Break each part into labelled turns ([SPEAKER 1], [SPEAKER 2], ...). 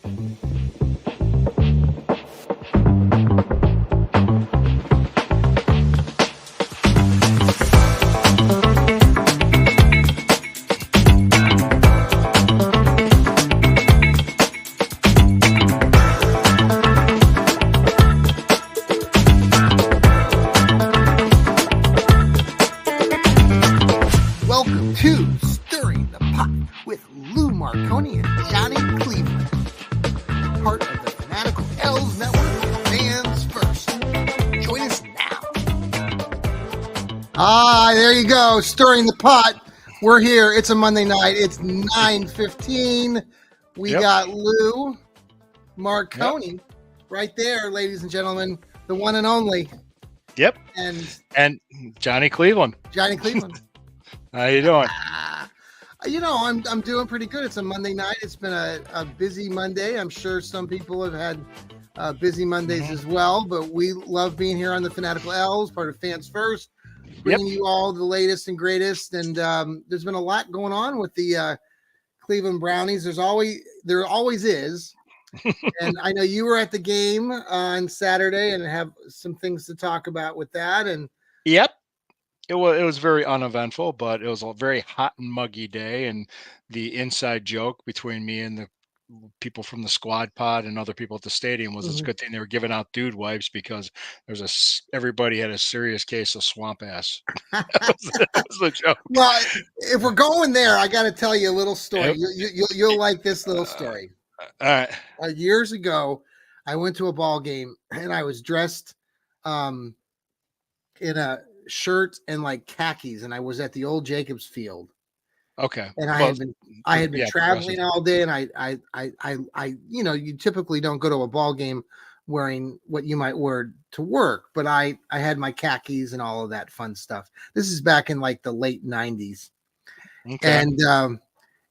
[SPEAKER 1] Welcome to Stirring the Pot with Lou Marconi and Johnny Cleveland, part of the Fanatical L's Network, fans first. Join us now. There you go, Stirring the Pot. We're here. It's a Monday night. It's 9:15. We got Lou Marconi right there, ladies and gentlemen, the one and only.
[SPEAKER 2] Yep.
[SPEAKER 1] And
[SPEAKER 2] Johnny Cleveland.
[SPEAKER 1] Johnny Cleveland.
[SPEAKER 2] How you doing?
[SPEAKER 1] I'm doing pretty good. It's a Monday night. It's been a busy Monday. I'm sure some people have had busy Mondays as well, but we love being here on the Fanatical L's, part of Fans First, bringing you all the latest and greatest. And there's been a lot going on with the Cleveland Brownies. There always is. And I know you were at the game on Saturday and have some things to talk about with that. And
[SPEAKER 2] Yep. It was very uneventful, but it was a very hot and muggy day. And the inside joke between me and the people from the squad pod and other people at the stadium was it's a good thing they were giving out dude wipes because everybody had a serious case of swamp ass. that was the joke.
[SPEAKER 1] Well, if we're going there, I got to tell you a little story. You'll like this little story.
[SPEAKER 2] All right.
[SPEAKER 1] Years ago, I went to a ball game and I was dressed in a shirt and like khakis, and I was at the old Jacobs Field.
[SPEAKER 2] Okay.
[SPEAKER 1] And I had been traveling all day, and I you typically don't go to a ball game wearing what you might wear to work, but I had my khakis and all of that fun stuff. This is back in like the late 90s. Okay. And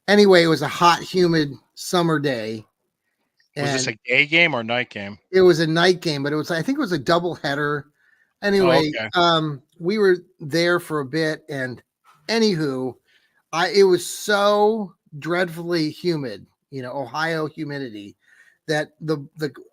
[SPEAKER 1] anyway, it was a hot, humid summer day.
[SPEAKER 2] Was this a day game or night game?
[SPEAKER 1] It was a night game, but I think it was a double header. Anyway, we were there for a bit, and anywho, it was so dreadfully humid, Ohio humidity, that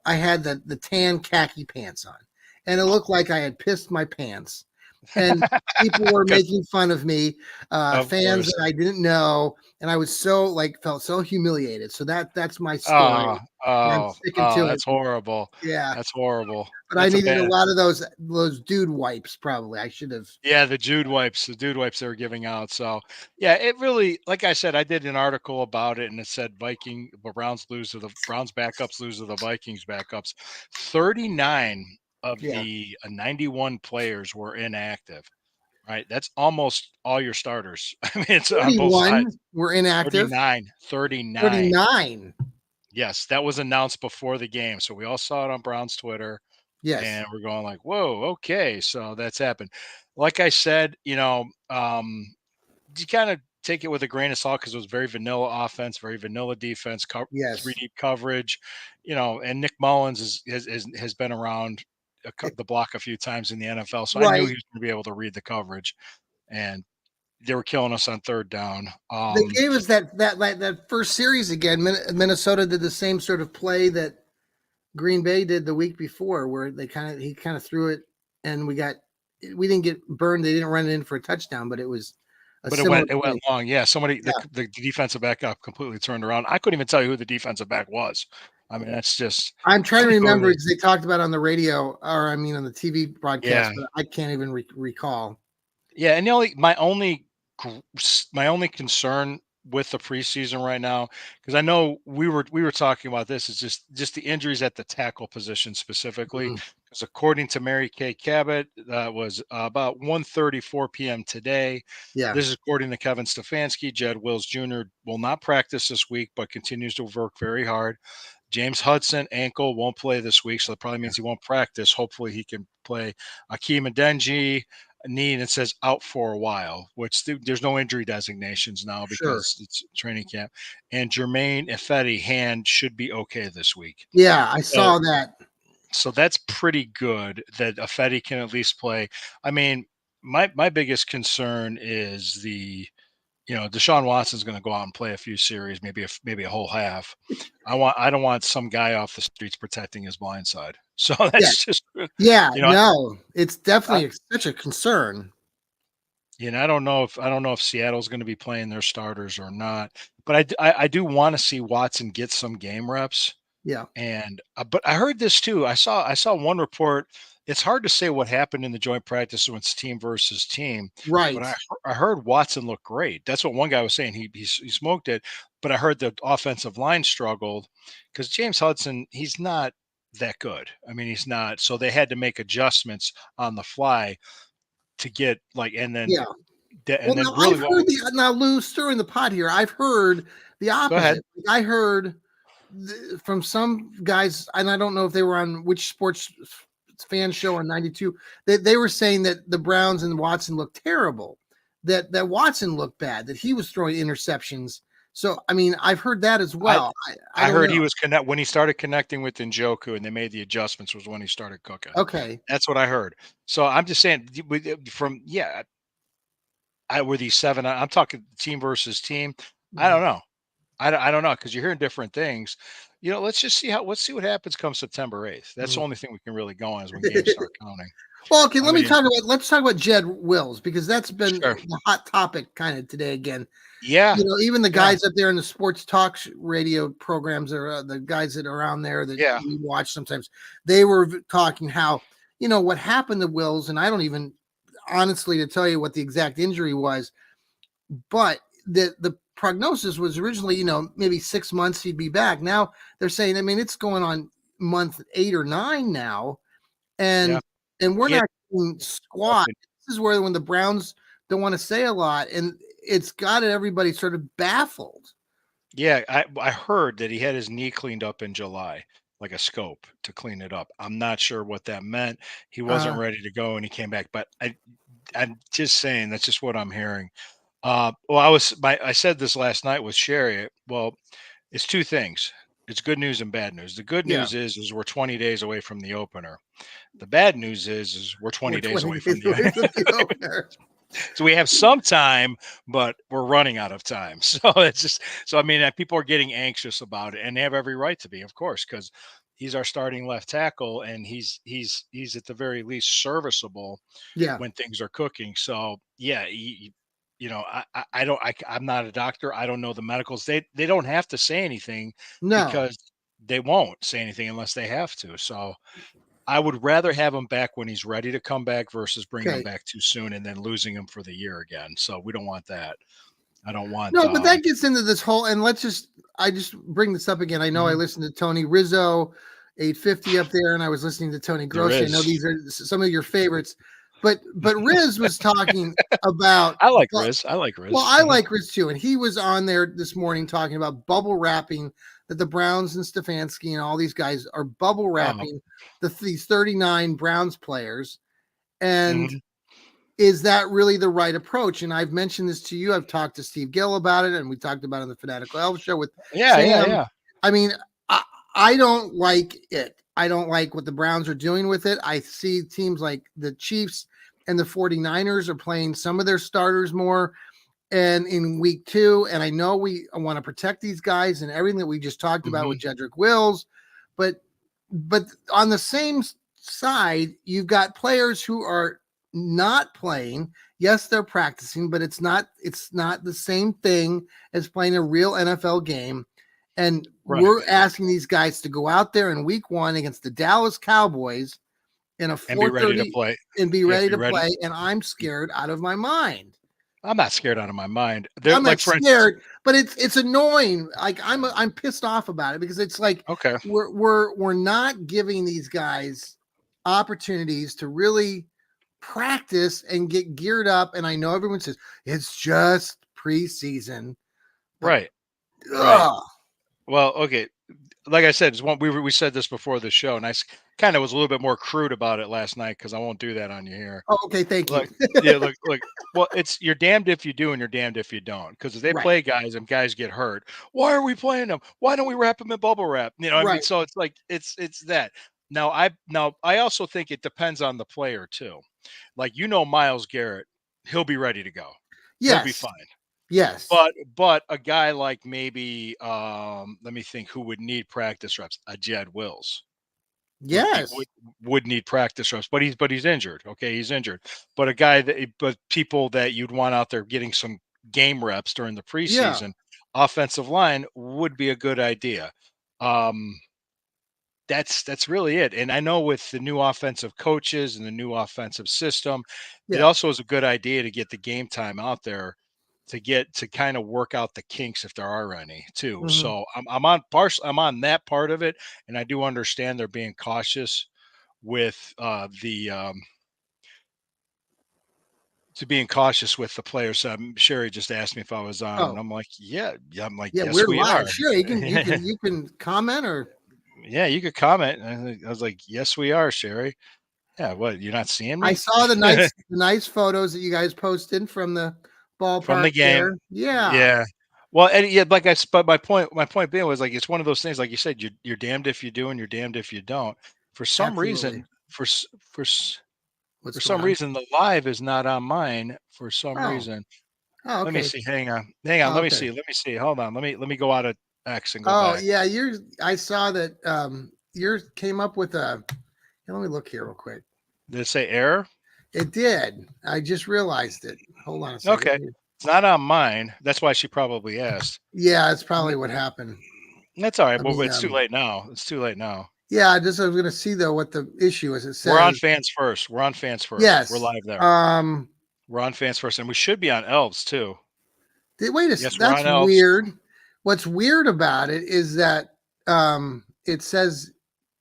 [SPEAKER 1] I had the tan khaki pants on, and it looked like I had pissed my pants. And people were making fun of me, fans that I didn't know, and I was felt so humiliated. So that's my story. I'm sticking to
[SPEAKER 2] that's
[SPEAKER 1] it.
[SPEAKER 2] Horrible.
[SPEAKER 1] Yeah,
[SPEAKER 2] that's horrible.
[SPEAKER 1] But I needed a lot of those dude wipes. Probably I should have.
[SPEAKER 2] Yeah, the dude wipes they were giving out. So yeah, it really, like I said, I did an article about it, and it said Browns backups lose to the Vikings backups. 39 of the 91 players were inactive. Right, that's almost all your starters. I mean, it's
[SPEAKER 1] 31 were inactive.
[SPEAKER 2] 39. Yes, that was announced before the game, so we all saw it on Brown's Twitter. Yes, and we're going like, "Whoa, okay." So that's happened. Like I said, you kind of take it with a grain of salt because it was very vanilla offense, very vanilla defense, 3 deep coverage, and Nick Mullins has been around the block a few times in the NFL, so I knew he was going to be able to read the coverage, and they were killing us on third down.
[SPEAKER 1] They gave us that first series again. Minnesota did the same sort of play that Green Bay did the week before, where he kind of threw it, and we didn't get burned. They didn't run it in for a touchdown, but it was.
[SPEAKER 2] It went long. Yeah, the defensive back got completely turned around. I couldn't even tell you who the defensive back was. I mean, that's just.
[SPEAKER 1] I'm trying to remember because they talked about it on the radio, or on the TV broadcast, but I can't even recall.
[SPEAKER 2] Yeah, and my only concern with the preseason right now, because I know we were talking about this, is just the injuries at the tackle position specifically. Because according to Mary Kay Cabot, that was about 1:34 p.m. today. Yeah, this is according to Kevin Stefanski. Jed Wills Jr. will not practice this week, but continues to work very hard. James Hudson, ankle, won't play this week, so that probably means he won't practice. Hopefully he can play. Akeem Adeniji, knee, and it says out for a while, which there's no injury designations now because it's training camp. And Jermaine Ifedi, hand, should be okay this week.
[SPEAKER 1] Yeah, I saw that.
[SPEAKER 2] So that's pretty good that Ifedi can at least play. I mean, my biggest concern is the Deshaun Watson's going to go out and play a few series, maybe a whole half. I don't want some guy off the streets protecting his blind side. So
[SPEAKER 1] Yeah.
[SPEAKER 2] that's just,
[SPEAKER 1] Yeah.
[SPEAKER 2] you know,
[SPEAKER 1] No, it's
[SPEAKER 2] I,
[SPEAKER 1] definitely such a concern.
[SPEAKER 2] I don't know if Seattle's going to be playing their starters or not, but I do want to see Watson get some game reps.
[SPEAKER 1] Yeah.
[SPEAKER 2] And but I heard this too. I saw one report. It's hard to say what happened in the joint practice when it's team versus team, but
[SPEAKER 1] Right.
[SPEAKER 2] I heard Watson looked great. That's what one guy was saying. He smoked it, but I heard the offensive line struggled because James Hudson, he's not that good. I mean, he's not. So they had to make adjustments on the fly to get like,
[SPEAKER 1] Yeah. Well,
[SPEAKER 2] and then
[SPEAKER 1] now
[SPEAKER 2] really,
[SPEAKER 1] I've heard Lou, stirring the pot here. I've heard the
[SPEAKER 2] go ahead.
[SPEAKER 1] opposite. I heard from some guys, and I don't know if they were on which sports fan show on 92, that they were saying that the Browns and Watson looked terrible, that Watson looked bad, that he was throwing interceptions. So, I mean, I've heard that as
[SPEAKER 2] I
[SPEAKER 1] well. I
[SPEAKER 2] I
[SPEAKER 1] don't
[SPEAKER 2] heard
[SPEAKER 1] know.
[SPEAKER 2] he was when he started connecting with Njoku and they made the adjustments was when he started cooking.
[SPEAKER 1] Okay.
[SPEAKER 2] That's what I heard. So I'm just saying I were these seven. I'm talking team versus team. I
[SPEAKER 1] Mhm.
[SPEAKER 2] don't know. I don't know because you're hearing different things. Let's see what happens come September 8th. That's the
[SPEAKER 1] Mhm.
[SPEAKER 2] only thing we can really go on is when games start counting.
[SPEAKER 1] Well, okay,
[SPEAKER 2] I mean,
[SPEAKER 1] let's talk about Jed Wills, because that's been
[SPEAKER 2] sure.
[SPEAKER 1] the hot topic kind of today again.
[SPEAKER 2] Yeah.
[SPEAKER 1] Even the
[SPEAKER 2] Yeah.
[SPEAKER 1] guys up there in the sports talk radio programs, or the guys that are on there that
[SPEAKER 2] Yeah.
[SPEAKER 1] we watch sometimes, they were talking how, what happened to Wills. And I don't even honestly to tell you what the exact injury was, but the prognosis was originally, maybe 6 months he'd be back. Now they're saying, I mean, it's going on month 8 or 9 now,
[SPEAKER 2] Yeah.
[SPEAKER 1] and we're
[SPEAKER 2] He had
[SPEAKER 1] not doing squat. This is where when the Browns don't want to say a lot, and it's got everybody sort of baffled.
[SPEAKER 2] Yeah, I heard that he had his knee cleaned up in July, like a scope to clean it up. I'm not sure what that meant. He wasn't
[SPEAKER 1] Uh,
[SPEAKER 2] ready to go and he came back, but I'm just saying that's just what I'm hearing. Well, I said this last night with Sherry. Well, it's two things. It's good news and bad news. The good
[SPEAKER 1] yeah,
[SPEAKER 2] news is we're 20 days away from the opener. The bad news is we're
[SPEAKER 1] we're
[SPEAKER 2] 20 days
[SPEAKER 1] 20
[SPEAKER 2] away from
[SPEAKER 1] days away from the
[SPEAKER 2] the
[SPEAKER 1] opener.
[SPEAKER 2] so we have some time, but we're running out of time. So it's just so I mean, people are getting anxious about it, and they have every right to be, of course, because he's our starting left tackle, and he's at the very least serviceable
[SPEAKER 1] Yeah,
[SPEAKER 2] when things are cooking. So yeah, I don't, I'm not a doctor. I don't know the medicals. They don't have to say anything
[SPEAKER 1] no,
[SPEAKER 2] because they won't say anything unless they have to. So I would rather have him back when he's ready to come back versus bringing him
[SPEAKER 1] okay.
[SPEAKER 2] back too soon and then losing him for the year again. So we don't want that. I don't want.
[SPEAKER 1] No, but that gets into this whole, and I just bring this up again. I know I
[SPEAKER 2] Mhm.
[SPEAKER 1] listened to Tony Rizzo, 850 up there, and I was listening to Tony
[SPEAKER 2] There
[SPEAKER 1] Grossi. I know
[SPEAKER 2] is.
[SPEAKER 1] these are some of your favorites, but Riz was talking about,
[SPEAKER 2] I like Riz. I like
[SPEAKER 1] well,
[SPEAKER 2] Riz.
[SPEAKER 1] I
[SPEAKER 2] Mhm.
[SPEAKER 1] like Riz too, and he was on there this morning talking about bubble wrapping, that the Browns and Stefanski and all these guys are bubble
[SPEAKER 2] Oh,
[SPEAKER 1] wrapping these 39 Browns players, and
[SPEAKER 2] mhm.
[SPEAKER 1] is that really the right approach? And I've mentioned this to you. I've talked to Steve Gill about it, and we talked about it on the Fanatical Elf show with
[SPEAKER 2] Yeah, yeah,
[SPEAKER 1] Sam.
[SPEAKER 2] yeah.
[SPEAKER 1] I mean, I, I don't like it. I don't like what the Browns are doing with it. I see teams like the Chiefs and the 49ers are playing some of their starters more and in week 2. And I know we want to protect these guys and everything that we just talked about with
[SPEAKER 2] Mhm.
[SPEAKER 1] Jedrick Wills, but on the same side, you've got players who are not playing. Yes, they're practicing, but it's not the same thing as playing a real NFL game. And
[SPEAKER 2] Right.
[SPEAKER 1] we're asking these guys to go out there in week 1 against the Dallas Cowboys in a
[SPEAKER 2] And be ready to
[SPEAKER 1] 4:30
[SPEAKER 2] play.
[SPEAKER 1] and be
[SPEAKER 2] You have to
[SPEAKER 1] ready
[SPEAKER 2] be
[SPEAKER 1] to
[SPEAKER 2] ready.
[SPEAKER 1] play, and I'm scared out of my mind.
[SPEAKER 2] I'm not scared out of my mind. There,
[SPEAKER 1] I'm
[SPEAKER 2] like
[SPEAKER 1] not
[SPEAKER 2] for instance.
[SPEAKER 1] scared, but it's annoying. Like I'm pissed off about it, because it's like
[SPEAKER 2] Okay.
[SPEAKER 1] we're not giving these guys opportunities to really practice and get geared up. And I know everyone says it's just preseason, but
[SPEAKER 2] Right. Right.
[SPEAKER 1] ugh,
[SPEAKER 2] Well, okay. Like I said, it's one we said this before the show, and I kind of was a little bit more crude about it last night because I won't do that on you here.
[SPEAKER 1] oh, okay, thank you.
[SPEAKER 2] Like, yeah, look. Well, it's you're damned if you do and you're damned if you don't. Because if they
[SPEAKER 1] Right,
[SPEAKER 2] play guys and guys get hurt, why are we playing them? Why don't we wrap them in bubble wrap? I mean,
[SPEAKER 1] right,
[SPEAKER 2] so it's like it's that. Now I also think it depends on the player too. Like Miles Garrett, he'll be ready to go. He'll be
[SPEAKER 1] yes,
[SPEAKER 2] fine.
[SPEAKER 1] Yes.
[SPEAKER 2] But a guy like maybe let me think who would need practice reps. A Jed Wills would be
[SPEAKER 1] Yes.
[SPEAKER 2] would need practice reps, but he's injured. Okay, he's injured. But a guy that but people that you'd want out there getting some game reps during the
[SPEAKER 1] Yeah.
[SPEAKER 2] preseason, offensive line would be a good idea. Um, that's really it. And I know with the new offensive coaches and the new offensive system, it
[SPEAKER 1] Yeah.
[SPEAKER 2] also is a good idea to get the game time out there to get to kind of work out the kinks if there are any too.
[SPEAKER 1] Hmm.
[SPEAKER 2] So I'm on that part of it, and I do understand they're being cautious with the to being cautious with the players. Sherry just asked me if I was on, and
[SPEAKER 1] Oh,
[SPEAKER 2] I'm like, yeah, yeah. I'm like,
[SPEAKER 1] yeah.
[SPEAKER 2] yes,
[SPEAKER 1] We're
[SPEAKER 2] we
[SPEAKER 1] live.
[SPEAKER 2] are.
[SPEAKER 1] Sure. You can comment or.
[SPEAKER 2] Yeah, you could comment. I was like, yes, we are, Sherry. Yeah, what, you're not seeing
[SPEAKER 1] I
[SPEAKER 2] me?
[SPEAKER 1] saw the nice photos that you guys posted from the
[SPEAKER 2] From
[SPEAKER 1] ballpark
[SPEAKER 2] the game.
[SPEAKER 1] there. Yeah.
[SPEAKER 2] Yeah. Well, and yeah, but my point being was like it's one of those things, like you said, you're damned if you do and you're damned if you don't. For some
[SPEAKER 1] Absolutely.
[SPEAKER 2] reason, for
[SPEAKER 1] What's going
[SPEAKER 2] some
[SPEAKER 1] on?
[SPEAKER 2] reason, the live is not on mine for some
[SPEAKER 1] Oh.
[SPEAKER 2] reason.
[SPEAKER 1] Oh.
[SPEAKER 2] Let me
[SPEAKER 1] Okay.
[SPEAKER 2] see. Hang on.
[SPEAKER 1] Oh,
[SPEAKER 2] Let me
[SPEAKER 1] okay.
[SPEAKER 2] see. Hold on. Let me go out of X and go
[SPEAKER 1] Oh
[SPEAKER 2] back.
[SPEAKER 1] yeah. I saw that. Yours came up with a. Let me look here real quick.
[SPEAKER 2] Did it say error?
[SPEAKER 1] It did. I just realized it. Hold on a second.
[SPEAKER 2] Okay. It's not on mine. That's why she probably asked.
[SPEAKER 1] Yeah, it's
[SPEAKER 2] Let me,
[SPEAKER 1] probably what happened.
[SPEAKER 2] that's all right.
[SPEAKER 1] Let
[SPEAKER 2] Well,
[SPEAKER 1] me
[SPEAKER 2] it's too late now. It's too late now.
[SPEAKER 1] yeah, I was gonna see though what the issue is. It
[SPEAKER 2] We're on
[SPEAKER 1] says
[SPEAKER 2] fans first. We're on fans first. We're
[SPEAKER 1] yes.
[SPEAKER 2] live there. We're on fans first, and we should be on elves too. Yes, we're
[SPEAKER 1] That's
[SPEAKER 2] on elves.
[SPEAKER 1] weird. What's weird about it is that it says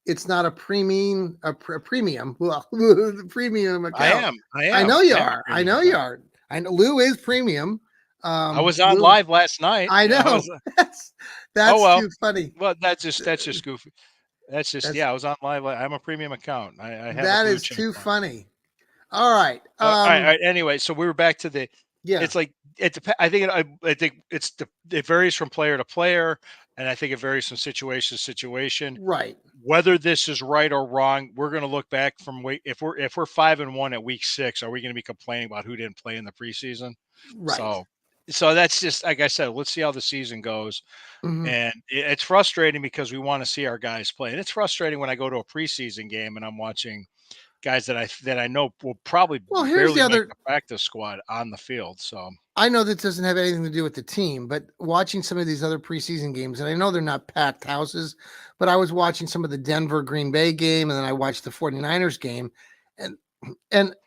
[SPEAKER 1] it's not a premium. Well, the premium
[SPEAKER 2] I
[SPEAKER 1] account.
[SPEAKER 2] am. I
[SPEAKER 1] I
[SPEAKER 2] am.
[SPEAKER 1] know you
[SPEAKER 2] I am a
[SPEAKER 1] are. I
[SPEAKER 2] premium
[SPEAKER 1] know you
[SPEAKER 2] account.
[SPEAKER 1] are. I know Lou is premium.
[SPEAKER 2] I was on
[SPEAKER 1] Lou,
[SPEAKER 2] live last night.
[SPEAKER 1] I
[SPEAKER 2] I
[SPEAKER 1] know.
[SPEAKER 2] was.
[SPEAKER 1] That's
[SPEAKER 2] Oh
[SPEAKER 1] that's
[SPEAKER 2] well.
[SPEAKER 1] too funny.
[SPEAKER 2] Well, that's just goofy. That's just
[SPEAKER 1] That's
[SPEAKER 2] yeah. I was on live. I'm a premium account. I have a
[SPEAKER 1] that
[SPEAKER 2] blue
[SPEAKER 1] is
[SPEAKER 2] check
[SPEAKER 1] too
[SPEAKER 2] mark.
[SPEAKER 1] funny. All right.
[SPEAKER 2] All right, all right. Anyway, so we were back to the.
[SPEAKER 1] Yeah.
[SPEAKER 2] It's like it. I think I think it varies from player to player, and I think it varies from situation to situation.
[SPEAKER 1] Right.
[SPEAKER 2] Whether this is right or wrong, we're going to look back from if we're 5-1 at week 6, are we going to be complaining about who didn't play in the preseason?
[SPEAKER 1] Right.
[SPEAKER 2] So that's just like I said. Let's see how the season goes,
[SPEAKER 1] Mhm.
[SPEAKER 2] and it's frustrating because we want to see our guys play, and it's frustrating when I go to a preseason game and I'm watching guys that I know will probably
[SPEAKER 1] Well, here's the
[SPEAKER 2] barely make
[SPEAKER 1] other.
[SPEAKER 2] the practice squad on the field. So
[SPEAKER 1] I know that doesn't have anything to do with the team, but watching some of these other preseason games, and I know they're not packed houses, but I was watching some of the Denver Green Bay game, and then I watched the 49ers game, and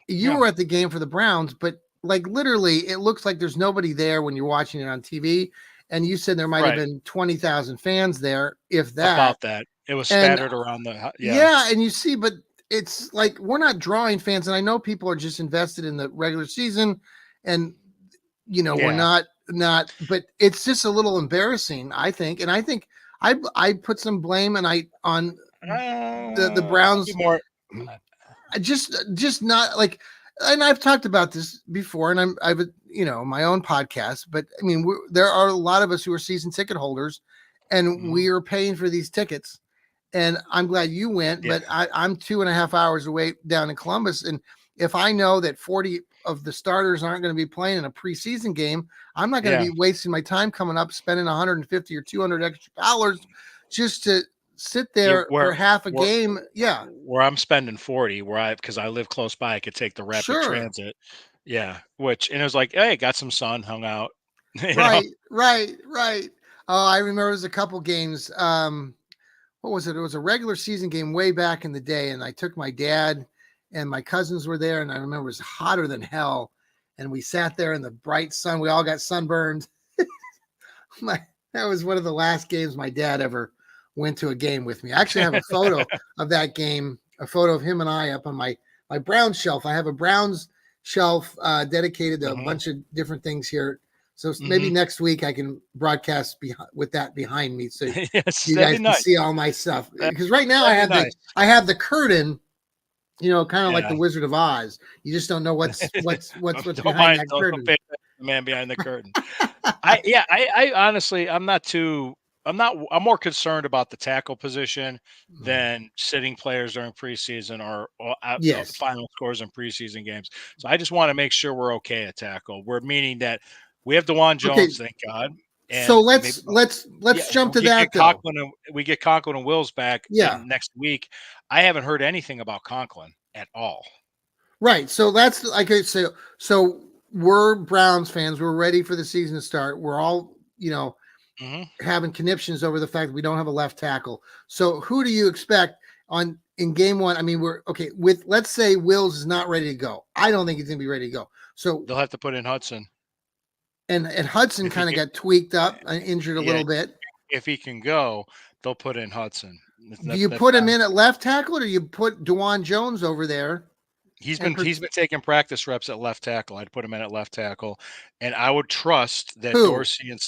[SPEAKER 1] you
[SPEAKER 2] yeah,
[SPEAKER 1] were at the game for the Browns, but like literally, it looks like there's nobody there when you're watching it on TV. And you said there might have
[SPEAKER 2] right
[SPEAKER 1] been 20,000 fans there, if that.
[SPEAKER 2] about that. It was
[SPEAKER 1] And
[SPEAKER 2] spattered around the yeah
[SPEAKER 1] yeah, and you see, but it's like we're not drawing fans, and I know people are just invested in the regular season, and we're
[SPEAKER 2] yeah.
[SPEAKER 1] not, but it's just a little embarrassing, I think, and I think I put some blame and I on the
[SPEAKER 2] I'll be
[SPEAKER 1] Browns,
[SPEAKER 2] more.
[SPEAKER 1] just not like, and I've talked about this before, and I've my own podcast, but I mean there are a lot of us who are season ticket holders, and
[SPEAKER 2] Mhm,
[SPEAKER 1] we are paying for these tickets. And I'm glad you went,
[SPEAKER 2] yeah,
[SPEAKER 1] but I'm 2.5 hours away down in Columbus. And if I know that 40 of the starters aren't going to be playing in a preseason game, I'm not going to
[SPEAKER 2] yeah,
[SPEAKER 1] be wasting my time coming up spending 150 or 200 extra dollars just to sit
[SPEAKER 2] yeah.
[SPEAKER 1] there for half a
[SPEAKER 2] Where
[SPEAKER 1] game. Yeah,
[SPEAKER 2] where I'm spending 40, because I live close by, I could take the rapid
[SPEAKER 1] sure.
[SPEAKER 2] transit. Yeah, which and it was like, hey, got some sun, hung out. you know.
[SPEAKER 1] Right, right, right. Oh, I remember it was a couple games. What was it? It was a regular season game way back in the day, and I took my dad and my cousins were there, and I remember it was hotter than hell, and we sat there in the bright sun. We all got sunburned. my That was one of the last games my dad ever went to a game with me. I actually have a photo of that game, a photo of him and I up on my Browns shelf. I have a Browns shelf dedicated to a
[SPEAKER 2] hmm
[SPEAKER 1] bunch of different things here. So maybe
[SPEAKER 2] hmm
[SPEAKER 1] next week I can broadcast with that behind me, so
[SPEAKER 2] yes,
[SPEAKER 1] you
[SPEAKER 2] that'd
[SPEAKER 1] guys
[SPEAKER 2] be
[SPEAKER 1] can
[SPEAKER 2] nice.
[SPEAKER 1] see all my stuff.
[SPEAKER 2] That,
[SPEAKER 1] Because right now
[SPEAKER 2] that'd be nice.
[SPEAKER 1] I have the curtain, kind of like
[SPEAKER 2] Yeah.
[SPEAKER 1] the Wizard of Oz. You just don't know what's
[SPEAKER 2] Don't
[SPEAKER 1] behind
[SPEAKER 2] mind.
[SPEAKER 1] that
[SPEAKER 2] Don't
[SPEAKER 1] curtain.
[SPEAKER 2] pay attention to the man behind the curtain. I honestly, I'm not too. I'm more concerned about the tackle position than sitting players during preseason or
[SPEAKER 1] Yes.
[SPEAKER 2] final scores in preseason games. So I just want to make sure we're okay at tackle. We're meaning that We have DeJuan
[SPEAKER 1] Okay,
[SPEAKER 2] Jones, thank God.
[SPEAKER 1] so
[SPEAKER 2] And maybe,
[SPEAKER 1] let's jump to that though.
[SPEAKER 2] We get Conklin and Wills back
[SPEAKER 1] Yeah,
[SPEAKER 2] in next week. I haven't heard anything about Conklin at all.
[SPEAKER 1] right. So that's like I say. So we're Browns fans. We're ready for the season to start. We're all having conniptions over the fact that we don't have a left tackle. So who do you expect in game one? I mean, we're okay with, let's say Wills is not ready to go. I don't think he's gonna be ready to go. So
[SPEAKER 2] they'll have to put in Hudson.
[SPEAKER 1] And Hudson kind of got tweaked up and injured a little bit.
[SPEAKER 2] If he can go, they'll put in Hudson.
[SPEAKER 1] Do you put him in at left tackle, or do you put DeJuan Jones over there?
[SPEAKER 2] He's been taking practice reps at left tackle. I'd put him in at left tackle, and I would trust that Dorsey and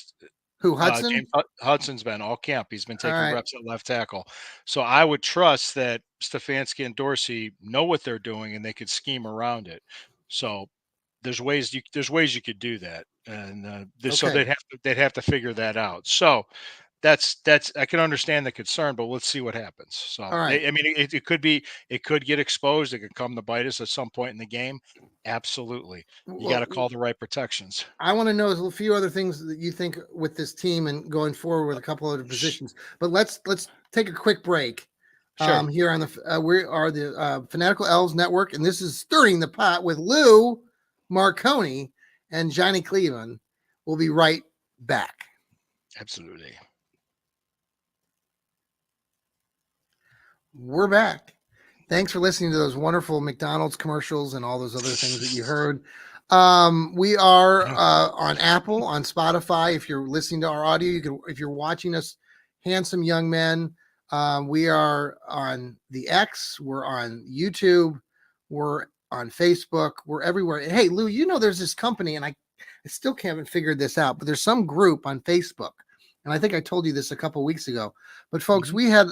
[SPEAKER 1] Hudson?
[SPEAKER 2] James Hudson's been all camp. He's been taking reps at left tackle. So I would trust that Stefanski and Dorsey know what they're doing and they could scheme around it. So there's ways you could do that, and so they'd have to figure that out. So that's I can understand the concern, but let's see what happens. So I mean, it could get exposed. It could come to bite us at some point in the game. Absolutely, you got to call the right protections.
[SPEAKER 1] I want to know a few other things that you think with this team and going forward with a couple other positions. But let's take a quick break.
[SPEAKER 2] Sure.
[SPEAKER 1] Here on the we are the Fanatical Elves Network, and this is Stirring the Pot with Lou Marconi and Johnny Cleveland. We'll be right back.
[SPEAKER 2] Absolutely.
[SPEAKER 1] We're back. Thanks for listening to those wonderful McDonald's commercials and all those other things that you heard. We are on Apple, on Spotify. If you're listening to our audio, you can. If you're watching us, handsome young men, we are on the X. We're on YouTube. We're on Facebook. We're everywhere. Hey, Lou, there's this company, and I still haven't figured this out, but there's some group on Facebook, and I think I told you this a couple weeks ago. But folks, we had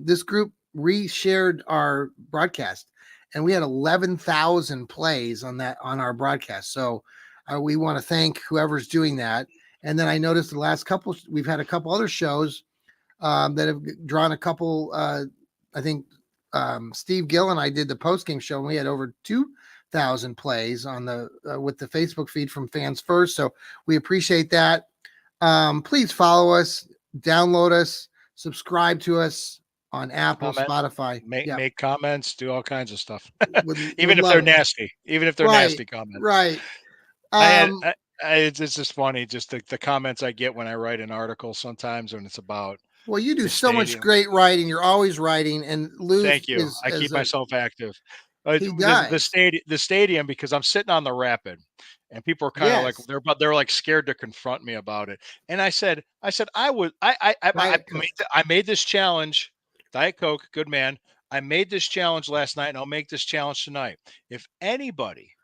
[SPEAKER 1] this group reshared our broadcast, and we had 11,000 plays on our broadcast. So we want to thank whoever's doing that. And then I noticed we've had a couple other shows that have drawn a couple. I think Steve Gill and I did the post game show, and we had over 2,000 plays on with the Facebook feed from Fans First. So we appreciate that. Please follow us, download us, subscribe to us on Apple, Spotify.
[SPEAKER 2] Make comments, do all kinds of stuff. Even if they're nasty. Even if they're nasty comments.
[SPEAKER 1] Right.
[SPEAKER 2] It's just funny, just the comments I get when I write an article sometimes when it's about.
[SPEAKER 1] Well, you do so much great writing. You're always writing, and Lou.
[SPEAKER 2] Thank you. I keep myself active.
[SPEAKER 1] The
[SPEAKER 2] stadium, because I'm sitting on the rapid, and people are kind of like they're like scared to confront me about it. And I said I made this challenge. Diet Coke, good man. I made this challenge last night, and I'll make this challenge tonight. If anybody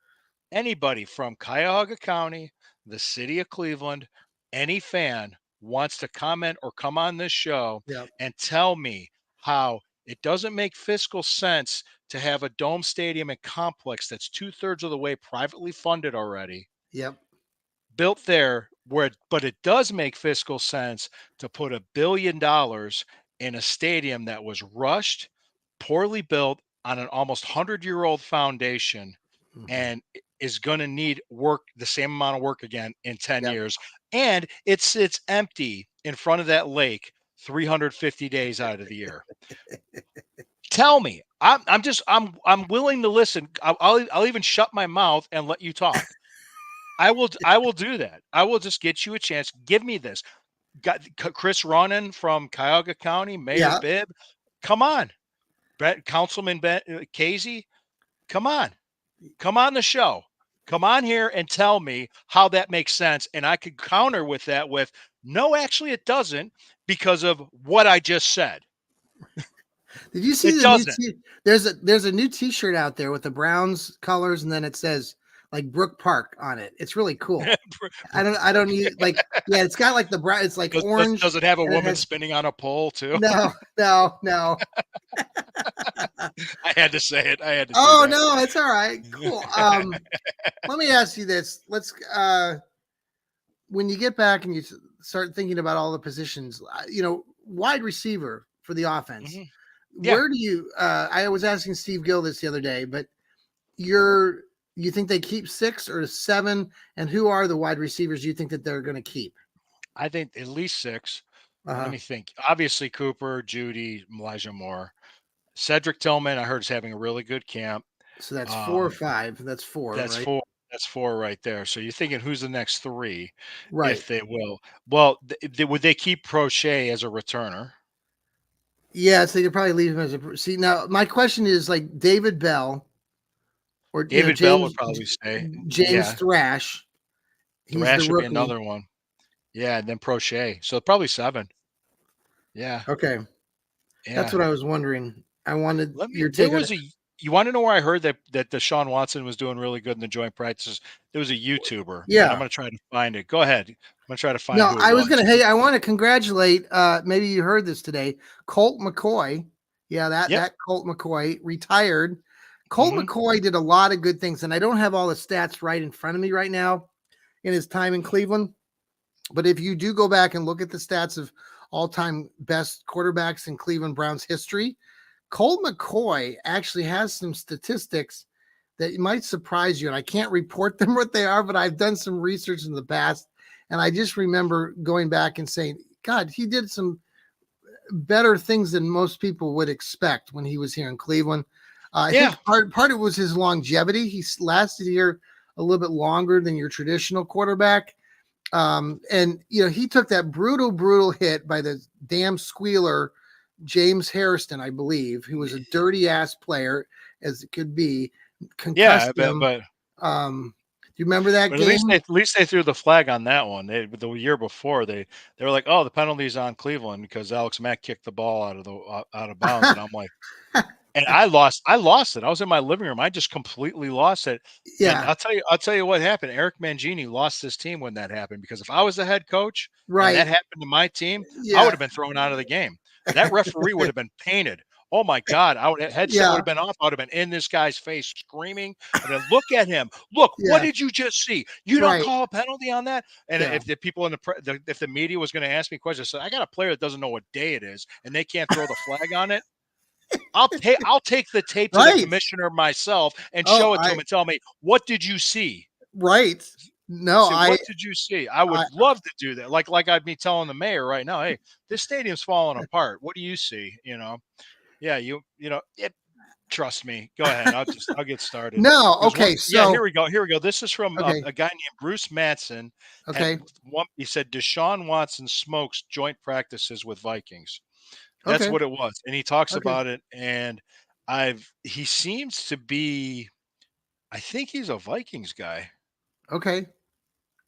[SPEAKER 2] from Cuyahoga County, the city of Cleveland, any fan wants to comment or come on this show and tell me how it doesn't make fiscal sense to have a dome stadium and complex that's 2/3 of the way privately funded already.
[SPEAKER 1] Yep.
[SPEAKER 2] Built there, but it does make fiscal sense to put $1 billion in a stadium that was rushed, poorly built on an almost 100-year-old foundation, and is going to need the same amount of work again in 10 years. And it sits empty in front of that lake 350 days out of the year. Tell me, I'm willing to listen. I'll even shut my mouth and let you talk. I will do that. I will just get you a chance. Give me this. Got Chris Ronan from Cuyahoga County, Mayor Bibb. Come on. Councilman Casey. Come on the show. Come on here and tell me how that makes sense. And I could counter with that with, no, actually it doesn't, because of what I just said.
[SPEAKER 1] Did you see there's a new t-shirt out there with the Browns colors, and then it says like Brook Park on it. It's really cool. I don't need it's got like the brown, it's like orange.
[SPEAKER 2] Does it have a woman spinning on a pole too?
[SPEAKER 1] No.
[SPEAKER 2] I had to say it.
[SPEAKER 1] No, it's all right. Cool. Let me ask you this. Let's when you get back and you start thinking about all the positions, wide receiver for the offense. Where do you I was asking Steve Gill this the other day, but You think they keep 6 or 7? And who are the wide receivers you think that they're going to keep?
[SPEAKER 2] I think at least 6. Let
[SPEAKER 1] Uh-huh.
[SPEAKER 2] me think. Obviously, Cooper, Judy, Elijah Moore. Cedric Tillman, I heard, is having a really good camp.
[SPEAKER 1] So that's 4 or
[SPEAKER 2] Um,
[SPEAKER 1] 5. That's 4,
[SPEAKER 2] that's
[SPEAKER 1] right?
[SPEAKER 2] 4. That's 4 right there. So you're thinking who's the next 3
[SPEAKER 1] Right.
[SPEAKER 2] if they will. Well, would they keep Prochet as a returner?
[SPEAKER 1] Yeah, so you could probably leave him as a see. Now, my question is like David Bell or
[SPEAKER 2] David Bell would
[SPEAKER 1] James
[SPEAKER 2] probably stay.
[SPEAKER 1] James
[SPEAKER 2] Yeah.
[SPEAKER 1] Thrash. He's the
[SPEAKER 2] Thrash would be
[SPEAKER 1] rookie.
[SPEAKER 2] another one. Yeah, and then Prochet. So probably 7. Yeah.
[SPEAKER 1] Okay, that's
[SPEAKER 2] Yeah.
[SPEAKER 1] what I was wondering. I wanted
[SPEAKER 2] Let me
[SPEAKER 1] your
[SPEAKER 2] there
[SPEAKER 1] take on
[SPEAKER 2] was
[SPEAKER 1] it.
[SPEAKER 2] a you wanna know where I heard that Deshaun Watson was doing really good in the joint practices? There was a YouTuber, and I'm
[SPEAKER 1] Yeah.
[SPEAKER 2] gonna try to find it. Go ahead. I'm gonna try to find
[SPEAKER 1] No,
[SPEAKER 2] who it
[SPEAKER 1] I was
[SPEAKER 2] was.
[SPEAKER 1] gonna. Hey, I want to congratulate. Maybe you heard this today. Colt McCoy. Yeah,
[SPEAKER 2] Yep.
[SPEAKER 1] that Colt McCoy retired. Colt
[SPEAKER 2] Mhm.
[SPEAKER 1] McCoy did a lot of good things, and I don't have all the stats right in front of me right now in his time in Cleveland. But if you do go back and look at the stats of all-time best quarterbacks in Cleveland Browns history, Colt McCoy actually has some statistics that might surprise you. And I can't report them what they are, but I've done some research in the past. And I just remember going back and saying, God, he did some better things than most people would expect when he was here in Cleveland. I
[SPEAKER 2] Yeah.
[SPEAKER 1] think part of it was his longevity. He lasted here a little bit longer than your traditional quarterback. And he took that brutal hit by the damn squealer, James Harrison, I believe, who was a dirty ass player as it could be,
[SPEAKER 2] Yeah,
[SPEAKER 1] concussed
[SPEAKER 2] but
[SPEAKER 1] him.
[SPEAKER 2] but
[SPEAKER 1] Do you remember that
[SPEAKER 2] but
[SPEAKER 1] game?
[SPEAKER 2] at least they threw the flag on that one. The year before, they were like, "Oh, the penalty's on Cleveland because Alex Mack kicked the ball out of bounds," and I'm like, and I lost it. I was in my living room. I just completely lost it. And
[SPEAKER 1] Yeah,
[SPEAKER 2] I'll tell you what happened. Eric Mangini lost his team when that happened because if I was the head coach and that
[SPEAKER 1] right.
[SPEAKER 2] happened to my team, I would
[SPEAKER 1] Yeah,
[SPEAKER 2] have been thrown out of the game. That referee would have been painted. Oh my God. Headset would
[SPEAKER 1] yeah,
[SPEAKER 2] have been off. I would have been in this guy's face screaming. I'd been, look at him. Look, what
[SPEAKER 1] yeah,
[SPEAKER 2] did you just see? You don't
[SPEAKER 1] right.
[SPEAKER 2] call a penalty on that? And
[SPEAKER 1] Yeah,
[SPEAKER 2] if the people in if the media was going to ask me questions, I said, I got a player that doesn't know what day it is and they can't throw the flag on it. I'll take the tape to the
[SPEAKER 1] right.
[SPEAKER 2] commissioner myself and
[SPEAKER 1] Oh,
[SPEAKER 2] show it to him and tell me, "What did you see?"
[SPEAKER 1] right.
[SPEAKER 2] I
[SPEAKER 1] No,
[SPEAKER 2] say, "What did you see?" I would
[SPEAKER 1] I,
[SPEAKER 2] love to do that. Like I'd be telling the mayor right now, "Hey, this stadium's falling apart. What do you see?" Yeah, trust me. Go ahead. I'll get started.
[SPEAKER 1] no.
[SPEAKER 2] There's one.
[SPEAKER 1] Okay,
[SPEAKER 2] Yeah, here
[SPEAKER 1] so
[SPEAKER 2] we go. Here we go. This is from
[SPEAKER 1] okay,
[SPEAKER 2] a guy named Bruce Matson. Had
[SPEAKER 1] okay,
[SPEAKER 2] one. He said Deshaun Watson smokes joint practices with Vikings. That's
[SPEAKER 1] okay,
[SPEAKER 2] what it was, and he talks
[SPEAKER 1] okay,
[SPEAKER 2] about it, and he seems to be I think he's a Vikings guy,
[SPEAKER 1] okay.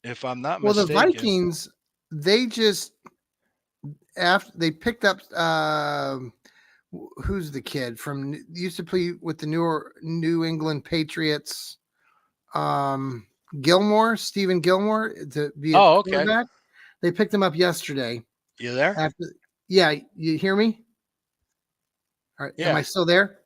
[SPEAKER 2] if I'm not
[SPEAKER 1] Well, the
[SPEAKER 2] mistaken.
[SPEAKER 1] Vikings, they just after they picked up who's the kid from used to play with the New England Patriots, um Gilmore, Stephen Gilmore to be a
[SPEAKER 2] Oh, okay.
[SPEAKER 1] quarterback. They picked him up yesterday.
[SPEAKER 2] You there?
[SPEAKER 1] After Yeah, you hear me? All right, am I
[SPEAKER 2] Yeah.
[SPEAKER 1] still there?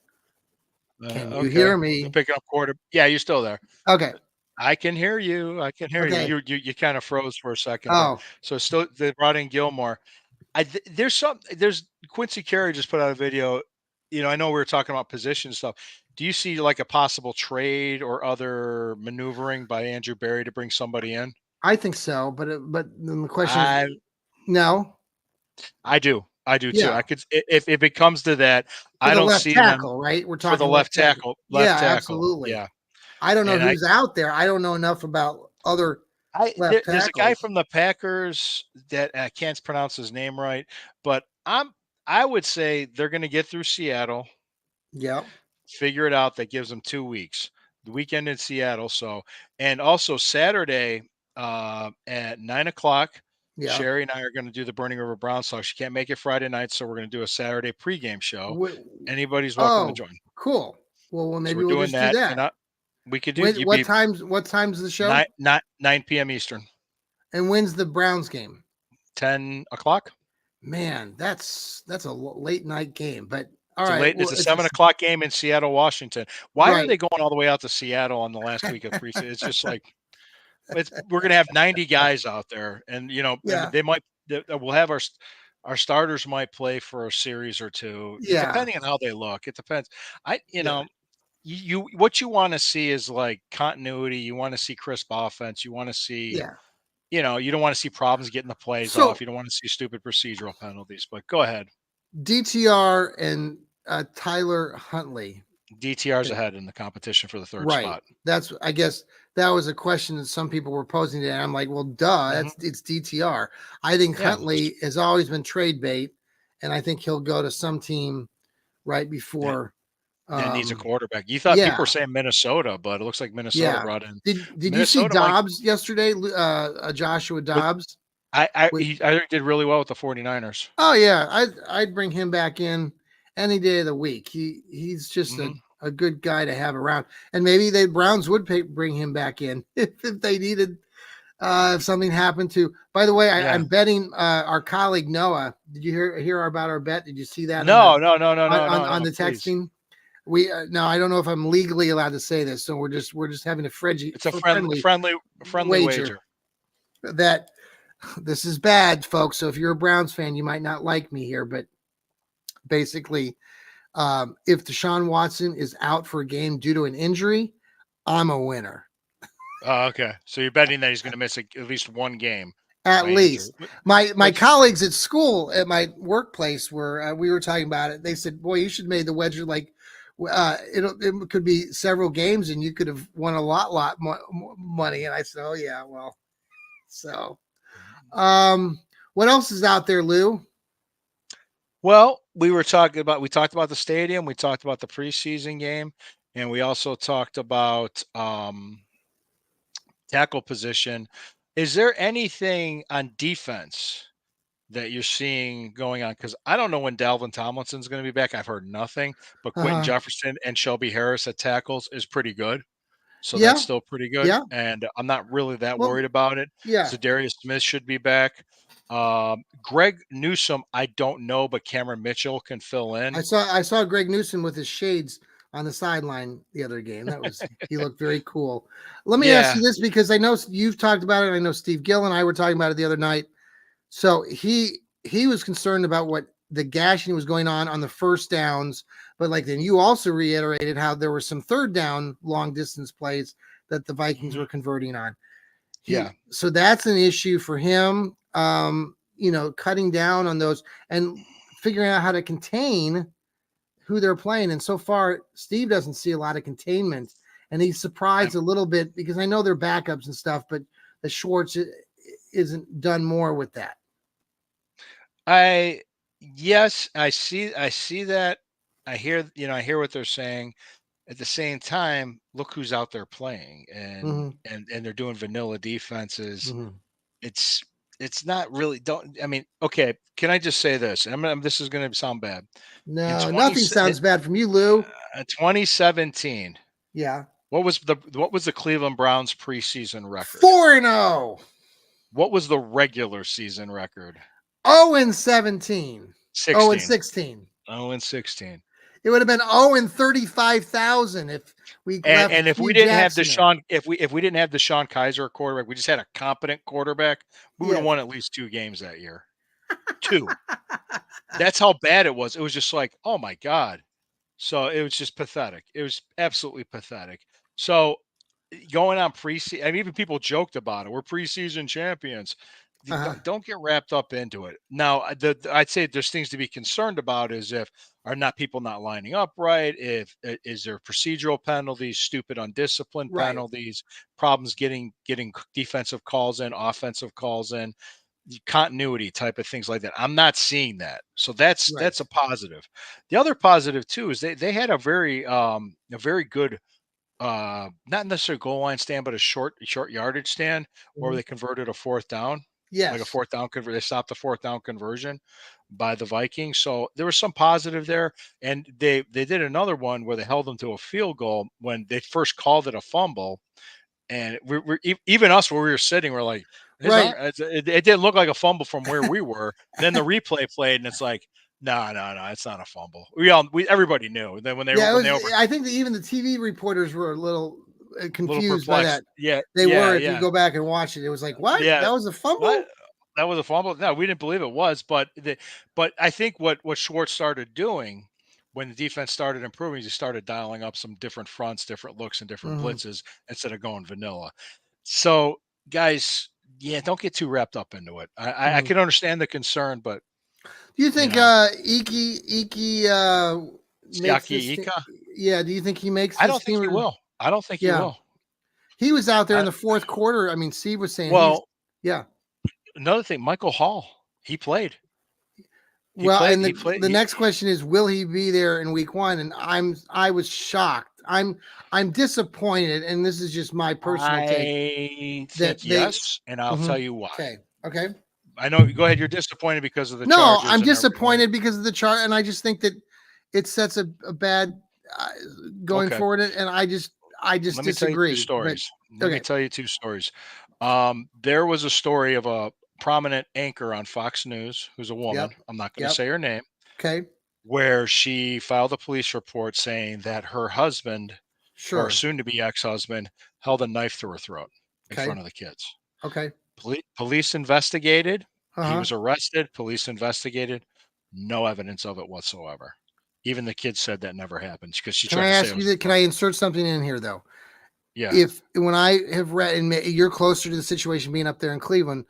[SPEAKER 1] Can you
[SPEAKER 2] Okay.
[SPEAKER 1] hear
[SPEAKER 2] They're
[SPEAKER 1] me?
[SPEAKER 2] picking up quarter Yeah, you're still there.
[SPEAKER 1] Okay.
[SPEAKER 2] I can hear you. I can hear you.
[SPEAKER 1] Okay.
[SPEAKER 2] You kinda froze for a second there.
[SPEAKER 1] Oh,
[SPEAKER 2] So still they brought in Gilmore. There's Quincy Carey just put out a video. I know we were talking about position stuff. Do you see like a possible trade or other maneuvering by Andrew Berry to bring somebody in?
[SPEAKER 1] I think so, but then the question is
[SPEAKER 2] I
[SPEAKER 1] no.
[SPEAKER 2] I do. I do too.
[SPEAKER 1] Yeah,
[SPEAKER 2] I could if it comes to that,
[SPEAKER 1] for
[SPEAKER 2] I
[SPEAKER 1] the
[SPEAKER 2] don't
[SPEAKER 1] left
[SPEAKER 2] see them
[SPEAKER 1] tackle, right? We're
[SPEAKER 2] for the
[SPEAKER 1] talking left tackle.
[SPEAKER 2] left
[SPEAKER 1] Yeah,
[SPEAKER 2] tackle.
[SPEAKER 1] absolutely.
[SPEAKER 2] Yeah.
[SPEAKER 1] I don't know
[SPEAKER 2] And I
[SPEAKER 1] who's out there. I don't know enough about other left
[SPEAKER 2] there's a guy
[SPEAKER 1] tackles.
[SPEAKER 2] from the Packers that I can't pronounce his name right, but I would say they're going to get through Seattle,
[SPEAKER 1] Yep.
[SPEAKER 2] figure it out. That gives them 2 weeks. The weekend in Seattle. So, and also Saturday at 9 o'clock,
[SPEAKER 1] Yeah.
[SPEAKER 2] Sherry and I are going to do the Burning River Brown song. She can't make it Friday night, so we're going to do a Saturday pregame show.
[SPEAKER 1] Wh-
[SPEAKER 2] Anybody's welcome to
[SPEAKER 1] oh,
[SPEAKER 2] join.
[SPEAKER 1] cool. Well,
[SPEAKER 2] So
[SPEAKER 1] maybe
[SPEAKER 2] we're
[SPEAKER 1] we'll
[SPEAKER 2] doing
[SPEAKER 1] just do
[SPEAKER 2] that, and
[SPEAKER 1] that.
[SPEAKER 2] we could do
[SPEAKER 1] When
[SPEAKER 2] you'd be
[SPEAKER 1] what time's the show?
[SPEAKER 2] 9 p.m. Eastern,
[SPEAKER 1] And when's the Browns game?
[SPEAKER 2] 10 o'clock.
[SPEAKER 1] Man, that's a late night game. But all right,
[SPEAKER 2] It's
[SPEAKER 1] well,
[SPEAKER 2] a 7 o'clock game in Seattle, Washington. Why are
[SPEAKER 1] right.
[SPEAKER 2] they going all the way out to Seattle on the last week of preseason? It's just like we're going to have 90 guys out there, and and
[SPEAKER 1] Yeah.
[SPEAKER 2] we'll have our starters might play for a series or two,
[SPEAKER 1] Yeah.
[SPEAKER 2] depending on how they look. It depends. I you
[SPEAKER 1] Yeah.
[SPEAKER 2] know you what you want to see is like continuity. You want to see crisp offense. You want to see,
[SPEAKER 1] Yeah.
[SPEAKER 2] you don't want to see problems getting the plays off.
[SPEAKER 1] So
[SPEAKER 2] You don't want to see stupid procedural penalties. But go ahead.
[SPEAKER 1] DTR and Tyler Huntley.
[SPEAKER 2] DTR's ahead in the competition for the third
[SPEAKER 1] Right.
[SPEAKER 2] spot.
[SPEAKER 1] That's I guess that was a question that some people were posing to. And I'm like, well, duh,
[SPEAKER 2] Hmm.
[SPEAKER 1] it's DTR. I think
[SPEAKER 2] Yeah,
[SPEAKER 1] Huntley has always been trade bait, and I think he'll go to some team right
[SPEAKER 2] that,
[SPEAKER 1] before.
[SPEAKER 2] that needs a
[SPEAKER 1] Um,
[SPEAKER 2] quarterback. You thought people
[SPEAKER 1] yeah,
[SPEAKER 2] were saying Minnesota, but it looks like Minnesota
[SPEAKER 1] yeah.
[SPEAKER 2] brought in
[SPEAKER 1] Did you see
[SPEAKER 2] Minnesota might.
[SPEAKER 1] Dobbs yesterday? Joshua
[SPEAKER 2] With
[SPEAKER 1] Dobbs.
[SPEAKER 2] I think did really well with the 49ers.
[SPEAKER 1] Oh yeah, I'd bring him back in any day of the week. He's just
[SPEAKER 2] Hmm.
[SPEAKER 1] a good guy to have around, and maybe the Browns would bring him back in if they needed if something happened to. By the way,
[SPEAKER 2] Yeah.
[SPEAKER 1] I'm betting our colleague Noah. Did you hear about our bet? Did you see that in the
[SPEAKER 2] No, no, no, no, no, no,
[SPEAKER 1] on
[SPEAKER 2] no.
[SPEAKER 1] the
[SPEAKER 2] Please.
[SPEAKER 1] texting? We now I don't know if I'm legally allowed to say this, so we're just having a
[SPEAKER 2] It's a
[SPEAKER 1] friendly
[SPEAKER 2] friendly
[SPEAKER 1] wager
[SPEAKER 2] wager.
[SPEAKER 1] that this is bad, folks. So if you're a Browns fan, you might not like me here, but basically, if Deshaun Watson is out for a game due to an injury, I'm a winner.
[SPEAKER 2] Oh, okay. So you're betting that he's going to miss at least one game
[SPEAKER 1] At
[SPEAKER 2] by injury,
[SPEAKER 1] least my
[SPEAKER 2] which
[SPEAKER 1] colleagues at school at my workplace where we were talking about it, they said, "Boy, you should make the wager like it could be several games and you could have won a lot money." And I said, "Oh yeah, well." So, um, what else is out there, Lou?
[SPEAKER 2] well, we talked about the stadium, we talked about the preseason game, and we also talked about tackle position. Is there anything on defense that you're seeing going on? Because I don't know when Dalvin Tomlinson's going to be back. I've heard nothing, but Quentin
[SPEAKER 1] Uh,
[SPEAKER 2] Jefferson and Shelby Harris at tackles is pretty good. So that's
[SPEAKER 1] yeah,
[SPEAKER 2] still pretty good,
[SPEAKER 1] yeah.
[SPEAKER 2] and I'm not really that
[SPEAKER 1] Well,
[SPEAKER 2] worried about it.
[SPEAKER 1] yeah.
[SPEAKER 2] Zadarius Smith should be back. Greg Newsome, I don't know, but Cameron Mitchell can fill in.
[SPEAKER 1] I saw Greg Newsom with his shades on the sideline the other game. That was he looked very cool. Let me ask
[SPEAKER 2] Yeah.
[SPEAKER 1] you this because I know you've talked about it. I know Steve Gill and I were talking about it the other night. So he was concerned about what the gashing was going on the first downs, but like then you also reiterated how there were some third down long distance plays that the Vikings
[SPEAKER 2] Mhm.
[SPEAKER 1] were converting on.
[SPEAKER 2] Yeah.
[SPEAKER 1] So that's an issue for him. Cutting down on those and figuring out how to contain who they're playing. And so far, Steve doesn't see a lot of containment, and he's surprised
[SPEAKER 2] I'm,
[SPEAKER 1] a little bit because I know they're backups and stuff, but the Schwartz isn't done more with that.
[SPEAKER 2] I yes, I see that. I hear what they're saying. At the same time, look who's out there playing, and
[SPEAKER 1] Mm-hmm,
[SPEAKER 2] they're doing vanilla defenses.
[SPEAKER 1] mm-hmm.
[SPEAKER 2] It's it's not really don't I mean, okay, can I just say this? This is going to sound bad. In
[SPEAKER 1] No,
[SPEAKER 2] 20
[SPEAKER 1] nothing sounds bad from you, Lou.
[SPEAKER 2] 2017,
[SPEAKER 1] Yeah,
[SPEAKER 2] what was the Cleveland Browns preseason record?
[SPEAKER 1] 4-0,
[SPEAKER 2] What was the regular season record?
[SPEAKER 1] 0-17,
[SPEAKER 2] 16.
[SPEAKER 1] 0-16.
[SPEAKER 2] 0-16.
[SPEAKER 1] It would have been 0-35,000 if we left
[SPEAKER 2] And if we
[SPEAKER 1] Hugh
[SPEAKER 2] didn't have
[SPEAKER 1] Jackson there.
[SPEAKER 2] Deshaun, if we didn't have Deshaun Kaiser at quarterback, we just had a competent quarterback, we would have
[SPEAKER 1] Yes.
[SPEAKER 2] won at least 2 games that year. 2. That's how bad it was. It was just like, oh my God. So it was just pathetic. It was absolutely pathetic. So going on preseason, I mean, even people joked about it. We're preseason champions.
[SPEAKER 1] Uh-huh.
[SPEAKER 2] Don't get wrapped up into it. Now, I'd say there's things to be concerned about is if are not people not lining up right, if is there procedural penalties, stupid undisciplined
[SPEAKER 1] Right,
[SPEAKER 2] penalties, problems getting defensive calls in, offensive calls in, continuity type of things like that. I'm not seeing that. So
[SPEAKER 1] right.
[SPEAKER 2] that's a positive. The other positive too is they had a very good not necessarily goal line stand, but a short yardage stand where
[SPEAKER 1] Mhm.
[SPEAKER 2] they converted a fourth down, like a
[SPEAKER 1] Yes.
[SPEAKER 2] fourth down convert. They stopped the fourth down conversion by the Vikings. So there was some positive there. And they did another one where they held them to a field goal when they first called it a fumble. And even us where we were sitting, we're like,
[SPEAKER 1] Right.
[SPEAKER 2] it didn't look like a fumble from where we were. Then the replay played, and it's like, no, no, no, it's not a fumble. Everybody knew. Then
[SPEAKER 1] Yeah, it
[SPEAKER 2] when
[SPEAKER 1] was.
[SPEAKER 2] they over
[SPEAKER 1] I think that even the TV reporters were a little
[SPEAKER 2] a little
[SPEAKER 1] confused by
[SPEAKER 2] perplexed.
[SPEAKER 1] that.
[SPEAKER 2] Yeah,
[SPEAKER 1] They
[SPEAKER 2] yeah,
[SPEAKER 1] were. If you
[SPEAKER 2] yeah,
[SPEAKER 1] go back and watch it, it was like, what?
[SPEAKER 2] yeah.
[SPEAKER 1] That was a
[SPEAKER 2] What?
[SPEAKER 1] fumble?
[SPEAKER 2] That was a fumble? No, we didn't believe it was. But I think what Schwartz started doing when the defense started improving, he started dialing up some different fronts, different looks, and different
[SPEAKER 1] Mhm,
[SPEAKER 2] blitzes instead of going vanilla. So, guys, yeah, don't get too wrapped up into it. I
[SPEAKER 1] mhm.
[SPEAKER 2] can understand the concern, but
[SPEAKER 1] Do you
[SPEAKER 2] you
[SPEAKER 1] think
[SPEAKER 2] know,
[SPEAKER 1] Iki makes
[SPEAKER 2] Siaki
[SPEAKER 1] this team?
[SPEAKER 2] Ika,
[SPEAKER 1] Yeah, do you think he makes
[SPEAKER 2] I
[SPEAKER 1] this
[SPEAKER 2] don't think
[SPEAKER 1] team?
[SPEAKER 2] he
[SPEAKER 1] Or
[SPEAKER 2] will. I don't think he
[SPEAKER 1] yeah,
[SPEAKER 2] will.
[SPEAKER 1] he was out there in
[SPEAKER 2] I,
[SPEAKER 1] the fourth quarter. I mean, Steve was saying he's
[SPEAKER 2] well,
[SPEAKER 1] yeah.
[SPEAKER 2] another thing, Michael Hall, he played. He
[SPEAKER 1] Well,
[SPEAKER 2] played.
[SPEAKER 1] and
[SPEAKER 2] He played.
[SPEAKER 1] the next question is, will he be there in week one? And I was shocked. I'm disappointed, and this is just my personal take
[SPEAKER 2] I
[SPEAKER 1] that
[SPEAKER 2] think
[SPEAKER 1] they.
[SPEAKER 2] yes, and I'll tell
[SPEAKER 1] Mhm.
[SPEAKER 2] you why.
[SPEAKER 1] Okay, okay.
[SPEAKER 2] I know. Go ahead. You're disappointed because of the
[SPEAKER 1] No,
[SPEAKER 2] Chargers
[SPEAKER 1] I'm
[SPEAKER 2] and everything.
[SPEAKER 1] disappointed because of the chart, and I just think that it sets a bad uh, going
[SPEAKER 2] Okay.
[SPEAKER 1] forward, and I just
[SPEAKER 2] Let me tell you two
[SPEAKER 1] disagree. But
[SPEAKER 2] stories. Let me
[SPEAKER 1] okay,
[SPEAKER 2] tell you two stories. There was a story of a prominent anchor on Fox News who's a
[SPEAKER 1] yep,
[SPEAKER 2] woman. I'm not going to
[SPEAKER 1] yep,
[SPEAKER 2] say her name,
[SPEAKER 1] okay,
[SPEAKER 2] where she filed a police report saying that her husband, or
[SPEAKER 1] sure,
[SPEAKER 2] soon to be ex husband, held a knife through her throat in
[SPEAKER 1] okay,
[SPEAKER 2] front of the kids.
[SPEAKER 1] okay,
[SPEAKER 2] Police investigated.
[SPEAKER 1] uh
[SPEAKER 2] He
[SPEAKER 1] huh.
[SPEAKER 2] was arrested. Police investigated. No evidence of it whatsoever. Even the kids said that never happened because she
[SPEAKER 1] Can
[SPEAKER 2] tried
[SPEAKER 1] I
[SPEAKER 2] to say it
[SPEAKER 1] ask you
[SPEAKER 2] was
[SPEAKER 1] that?
[SPEAKER 2] a
[SPEAKER 1] Can I insert something in here though?
[SPEAKER 2] yeah,
[SPEAKER 1] If when I have read, and you're closer to the situation being up there in Cleveland,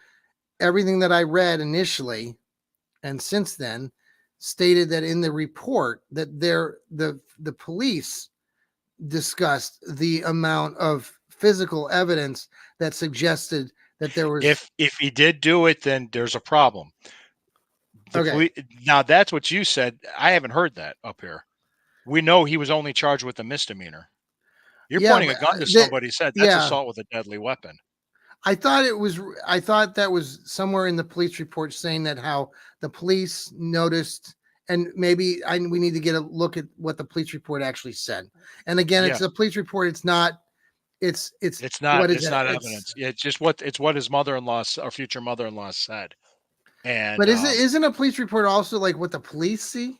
[SPEAKER 1] everything that I read initially and since then stated that in the report that the police discussed the amount of physical evidence that suggested that there was
[SPEAKER 2] if he did do it, then there's a problem. The
[SPEAKER 1] okay.
[SPEAKER 2] police now that's what you said. I haven't heard that up here. We know he was only charged with a misdemeanor. You're
[SPEAKER 1] Yeah,
[SPEAKER 2] pointing
[SPEAKER 1] but
[SPEAKER 2] a gun to
[SPEAKER 1] that
[SPEAKER 2] somebody. Said that's
[SPEAKER 1] yeah,
[SPEAKER 2] assault with a deadly weapon.
[SPEAKER 1] I thought that was somewhere in the police report saying that how the police noticed, and maybe we need to get a look at what the police report actually said. And again, it's
[SPEAKER 2] Yeah,
[SPEAKER 1] a police report. It's not. It's
[SPEAKER 2] it's not
[SPEAKER 1] what is
[SPEAKER 2] it's
[SPEAKER 1] it?
[SPEAKER 2] not
[SPEAKER 1] It's
[SPEAKER 2] evidence. It's just what his mother-in-law or future mother-in-law said. And
[SPEAKER 1] but isn't a police report also like what the police see?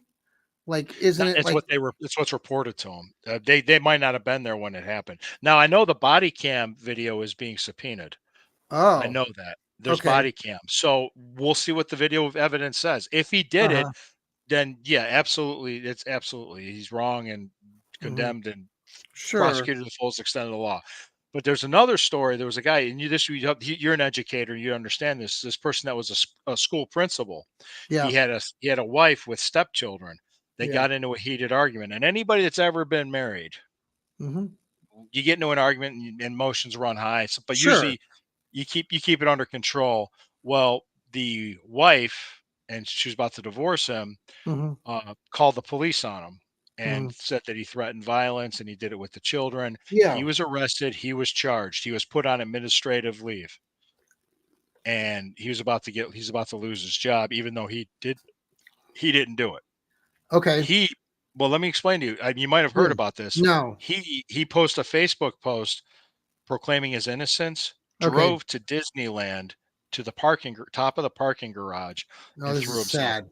[SPEAKER 1] Like, isn't it
[SPEAKER 2] it's
[SPEAKER 1] like
[SPEAKER 2] what they were. It's what's reported to them. They might not have been there when it happened. Now I know the body cam video is being subpoenaed. I
[SPEAKER 1] oh
[SPEAKER 2] know that there's
[SPEAKER 1] okay
[SPEAKER 2] body cam, so we'll see what the video of evidence says. If he did it,
[SPEAKER 1] uh-huh
[SPEAKER 2] then yeah, absolutely, it's absolutely he's wrong and
[SPEAKER 1] hmm
[SPEAKER 2] condemned and
[SPEAKER 1] sure
[SPEAKER 2] prosecuted to the fullest extent of the law. But there's another story. There was a guy, and you're an educator, you understand this. This person that was a school principal,
[SPEAKER 1] yeah
[SPEAKER 2] he had a wife with stepchildren. They
[SPEAKER 1] yeah
[SPEAKER 2] got into a heated argument, and anybody that's ever been married,
[SPEAKER 1] hmm
[SPEAKER 2] you get into an argument and emotions run high. So, but
[SPEAKER 1] sure
[SPEAKER 2] usually you keep it under control. Well, the wife, and she was about to divorce him,
[SPEAKER 1] hmm
[SPEAKER 2] called the police on him and
[SPEAKER 1] hmm
[SPEAKER 2] said that he threatened violence and he did it with the children. He
[SPEAKER 1] yeah
[SPEAKER 2] was arrested. He was charged. He was put on administrative leave, and he's about to lose his job, even though he didn't do it.
[SPEAKER 1] okay
[SPEAKER 2] He well, let me explain to you. You might have heard
[SPEAKER 1] please
[SPEAKER 2] about this.
[SPEAKER 1] no
[SPEAKER 2] He posted a Facebook post proclaiming his innocence,
[SPEAKER 1] okay
[SPEAKER 2] drove to Disneyland to the top of the parking garage
[SPEAKER 1] no
[SPEAKER 2] and
[SPEAKER 1] this is sad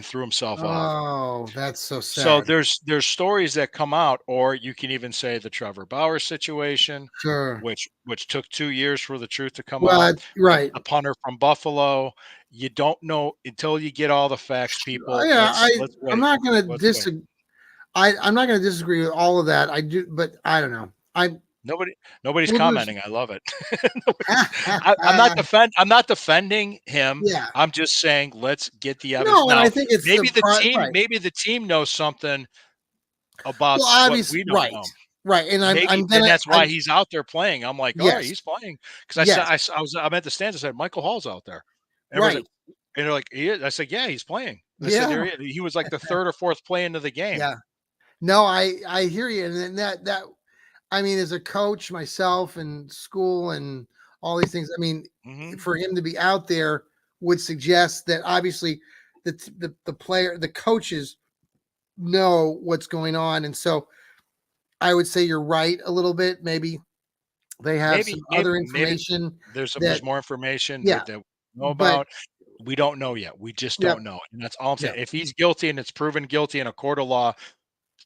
[SPEAKER 2] threw himself off.
[SPEAKER 1] oh that's so
[SPEAKER 2] So
[SPEAKER 1] sad
[SPEAKER 2] there's stories that come out, or you can even say the Trevor Bauer situation,
[SPEAKER 1] sure
[SPEAKER 2] which took 2 years for the truth to come out.
[SPEAKER 1] well right
[SPEAKER 2] The punter from Buffalo. You don't know until you get all the facts, people.
[SPEAKER 1] yeah
[SPEAKER 2] Let's
[SPEAKER 1] I'm
[SPEAKER 2] wait.
[SPEAKER 1] not gonna
[SPEAKER 2] Let's wait.
[SPEAKER 1] disagree. I'm not going to disagree with all of that. I do, but I don't know. I
[SPEAKER 2] Nobody nobody's
[SPEAKER 1] we'll just
[SPEAKER 2] commenting. I love it. I'm not defending him.
[SPEAKER 1] yeah.
[SPEAKER 2] I'm just saying let's get the evidence.
[SPEAKER 1] No, and I
[SPEAKER 2] Now,
[SPEAKER 1] think it's the right.
[SPEAKER 2] maybe the team knows something about
[SPEAKER 1] Well,
[SPEAKER 2] what
[SPEAKER 1] obviously,
[SPEAKER 2] we don't
[SPEAKER 1] right,
[SPEAKER 2] know.
[SPEAKER 1] right. And
[SPEAKER 2] Maybe
[SPEAKER 1] I'm
[SPEAKER 2] and
[SPEAKER 1] gonna
[SPEAKER 2] that's why
[SPEAKER 1] I'm
[SPEAKER 2] he's out there playing. I'm like, "All right,
[SPEAKER 1] yes,
[SPEAKER 2] he's playing." 'Cause
[SPEAKER 1] yes,
[SPEAKER 2] I'm at the stands, I said, "Michael Hall's out there." And everyone's
[SPEAKER 1] right,
[SPEAKER 2] like and they're like, "He is?" I said, "Yeah, he's playing." I said,
[SPEAKER 1] yeah,
[SPEAKER 2] He was like the 3rd or 4th play into the game."
[SPEAKER 1] yeah. No, I hear you, and then that I mean, as a coach myself and school and all these things, I mean,
[SPEAKER 2] Mhm.
[SPEAKER 1] for him to be out there would suggest that obviously the player, the coaches know what's going on, and so I would say you're right a little bit. Maybe they have some other
[SPEAKER 2] Maybe
[SPEAKER 1] information
[SPEAKER 2] there's
[SPEAKER 1] that,
[SPEAKER 2] more information
[SPEAKER 1] yeah,
[SPEAKER 2] that we know
[SPEAKER 1] but
[SPEAKER 2] about. We don't know yet. We just
[SPEAKER 1] yep,
[SPEAKER 2] don't know, and that's all I'm
[SPEAKER 1] yeah,
[SPEAKER 2] saying. If he's guilty and it's proven guilty in a court of law,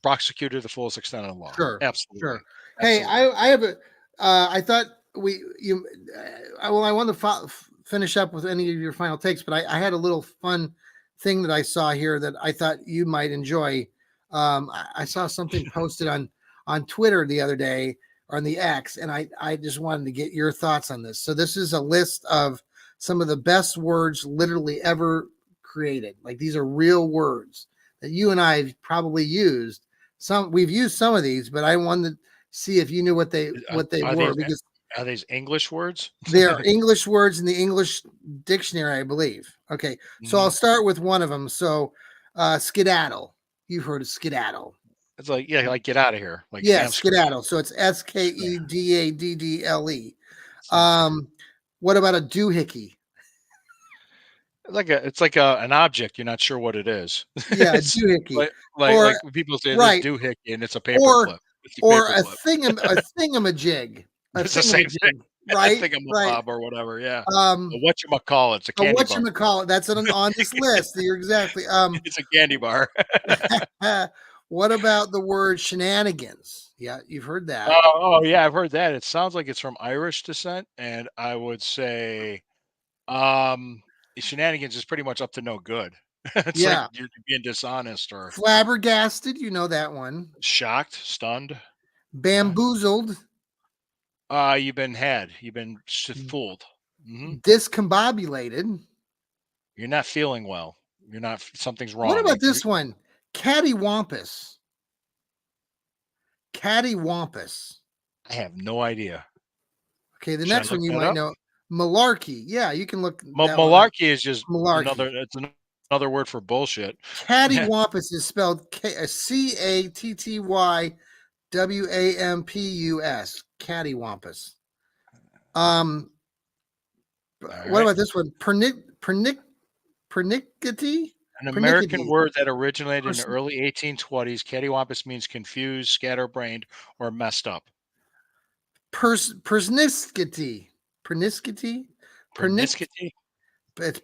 [SPEAKER 2] prosecute to the fullest extent of the law.
[SPEAKER 1] sure,
[SPEAKER 2] Absolutely.
[SPEAKER 1] sure. Hey,
[SPEAKER 2] Absolutely.
[SPEAKER 1] I have a, I thought well, I want to finish up with any of your final takes, but I had a little fun thing that I saw here that I thought you might enjoy. I saw something posted on Twitter the other day, or on the X, and I just wanted to get your thoughts on this. So this is a list of some of the best words literally ever created. Like, these are real words that you and I have probably used. Some we've used some of these, but I wanted to see if you knew what they
[SPEAKER 2] Are
[SPEAKER 1] were,
[SPEAKER 2] these
[SPEAKER 1] because
[SPEAKER 2] are these English words?
[SPEAKER 1] they are English words in the English dictionary, I believe. Okay, so I'll
[SPEAKER 2] Mhm.
[SPEAKER 1] start with one of them. So, skedaddle. You've heard of skedaddle.
[SPEAKER 2] It's like, yeah, like, get out of here, like
[SPEAKER 1] Yeah,
[SPEAKER 2] Sam
[SPEAKER 1] skedaddle.
[SPEAKER 2] skedaddle.
[SPEAKER 1] So it's SKEDADDLE.
[SPEAKER 2] Sam skedaddle.
[SPEAKER 1] Um, what about a doohickey?
[SPEAKER 2] It's like an object, you're not sure what it is.
[SPEAKER 1] Yeah, a
[SPEAKER 2] It's
[SPEAKER 1] doohickey.
[SPEAKER 2] like
[SPEAKER 1] Or
[SPEAKER 2] when people say this
[SPEAKER 1] right,
[SPEAKER 2] doohickey and it's a
[SPEAKER 1] or
[SPEAKER 2] paperclip. It's a
[SPEAKER 1] or
[SPEAKER 2] paperclip.
[SPEAKER 1] a thingamajig. A
[SPEAKER 2] It's the same thing.
[SPEAKER 1] thingamajig.
[SPEAKER 2] A
[SPEAKER 1] Right, right.
[SPEAKER 2] thingamabob or whatever, yeah. A
[SPEAKER 1] Um,
[SPEAKER 2] whatchamacallit, it's a
[SPEAKER 1] a
[SPEAKER 2] candy bar.
[SPEAKER 1] whatchamacallit, that's on this list. You're exactly.
[SPEAKER 2] It's a candy bar.
[SPEAKER 1] What about the word shenanigans? Yeah, you've heard that.
[SPEAKER 2] Yeah, I've heard that. It sounds like it's from Irish descent, and I would say, um, shenanigans is pretty much up to no good. It's like
[SPEAKER 1] Yeah.
[SPEAKER 2] you're being dishonest or
[SPEAKER 1] Flabbergasted, you know that one.
[SPEAKER 2] shocked, stunned. Yeah.
[SPEAKER 1] Bamboozled,
[SPEAKER 2] You've been had. You've been fooled. Mhm.
[SPEAKER 1] discombobulated.
[SPEAKER 2] You're not feeling well. You're not something's
[SPEAKER 1] What
[SPEAKER 2] wrong.
[SPEAKER 1] about this one? Cattywampus. Cattywampus.
[SPEAKER 2] I have no idea.
[SPEAKER 1] Okay, the
[SPEAKER 2] Should I
[SPEAKER 1] next one
[SPEAKER 2] look
[SPEAKER 1] you
[SPEAKER 2] that
[SPEAKER 1] might
[SPEAKER 2] up?
[SPEAKER 1] know. Malarkey. Yeah, you can look that one up.
[SPEAKER 2] Malarkey is just
[SPEAKER 1] Malarkey.
[SPEAKER 2] another word for bullshit. Yeah.
[SPEAKER 1] Cattywampus is spelled CATTYWAMPUS. Cattywampus. Um,
[SPEAKER 2] All
[SPEAKER 1] what
[SPEAKER 2] right.
[SPEAKER 1] about this one? Pernickety?
[SPEAKER 2] An American
[SPEAKER 1] Pernickety.
[SPEAKER 2] word that originated in the
[SPEAKER 1] Pers-
[SPEAKER 2] early 1820s. Cattywampus means confused, scatterbrained, or messed up.
[SPEAKER 1] Persniskety. Perniskety? Pernick.
[SPEAKER 2] Perniskety?
[SPEAKER 1] It's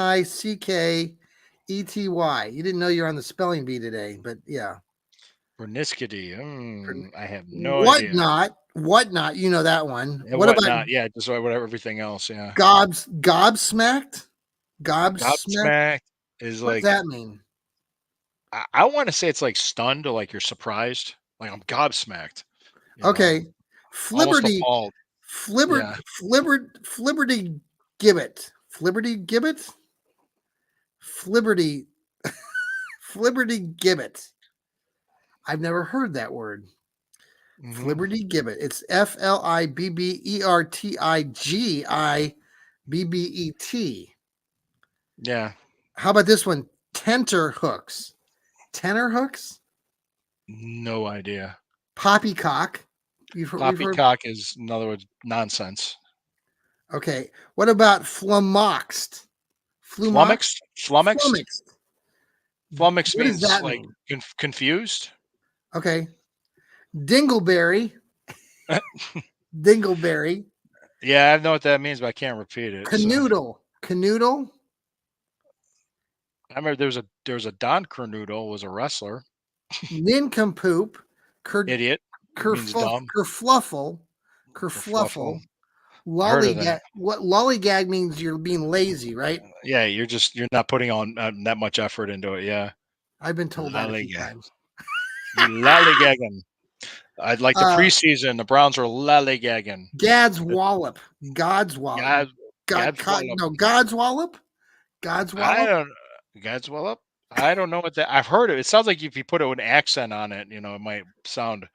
[SPEAKER 1] PERSNICKETY. You didn't know you're on the spelling bee today, but yeah.
[SPEAKER 2] Perniskety.
[SPEAKER 1] Per-
[SPEAKER 2] I have no idea.
[SPEAKER 1] Whatnot? Whatnot? You know that one.
[SPEAKER 2] And
[SPEAKER 1] What about
[SPEAKER 2] whatnot. Yeah, just like whatever everything else. Yeah.
[SPEAKER 1] gobsmacked? Gobsmacked?
[SPEAKER 2] Gobsmacked is
[SPEAKER 1] What does
[SPEAKER 2] like,
[SPEAKER 1] that mean?
[SPEAKER 2] I want to say it's like stunned or like you're surprised. Like I'm gobsmacked,
[SPEAKER 1] Okay.
[SPEAKER 2] almost
[SPEAKER 1] Flibberty,
[SPEAKER 2] appalled. Yeah.
[SPEAKER 1] Flibberty gibbet. Flibberty gibbet? Flibberty, Flibberty gibbet. I've never heard that word.
[SPEAKER 2] Hmm.
[SPEAKER 1] Flibberty gibbet. It's FLIBBERTIGIBBET.
[SPEAKER 2] Yeah.
[SPEAKER 1] How about this one? Tenter hooks. Tenor hooks?
[SPEAKER 2] No idea.
[SPEAKER 1] Poppycock. We've heard.
[SPEAKER 2] Poppycock is, in other words, nonsense.
[SPEAKER 1] Okay. What about flummoxed? Flummoxed?
[SPEAKER 2] Flummoxed? Flummoxed?
[SPEAKER 1] Flummoxed.
[SPEAKER 2] Flummoxed
[SPEAKER 1] What does
[SPEAKER 2] means
[SPEAKER 1] that
[SPEAKER 2] like
[SPEAKER 1] mean?
[SPEAKER 2] confused.
[SPEAKER 1] Okay. Dingleberry. Dingleberry.
[SPEAKER 2] Yeah, I know what that means, but I can't repeat it. So
[SPEAKER 1] Canoodle. Canoodle.
[SPEAKER 2] I remember there was a Don Cernudo was a wrestler.
[SPEAKER 1] Nincompoop. Ker,
[SPEAKER 2] Idiot. It means dumb.
[SPEAKER 1] kerfluffle.
[SPEAKER 2] Kerfluffle.
[SPEAKER 1] Kerfluffle.
[SPEAKER 2] I heard of that.
[SPEAKER 1] Lollygag. What lollygag means? You're being lazy, right?
[SPEAKER 2] Yeah, you're not putting on that much effort into it. Yeah.
[SPEAKER 1] I've been told that a few
[SPEAKER 2] Lollygag.
[SPEAKER 1] times.
[SPEAKER 2] You lollygagging. I'd like the
[SPEAKER 1] Uh,
[SPEAKER 2] preseason. The Browns are lollygagging.
[SPEAKER 1] Gad's Wallop. God's Wallop.
[SPEAKER 2] God, God's well up.
[SPEAKER 1] No, God's Wallop. God's
[SPEAKER 2] I
[SPEAKER 1] Wallop.
[SPEAKER 2] don't. God's well up. I don't know what that. I've heard it. It sounds like if you put an accent on it, it might sound.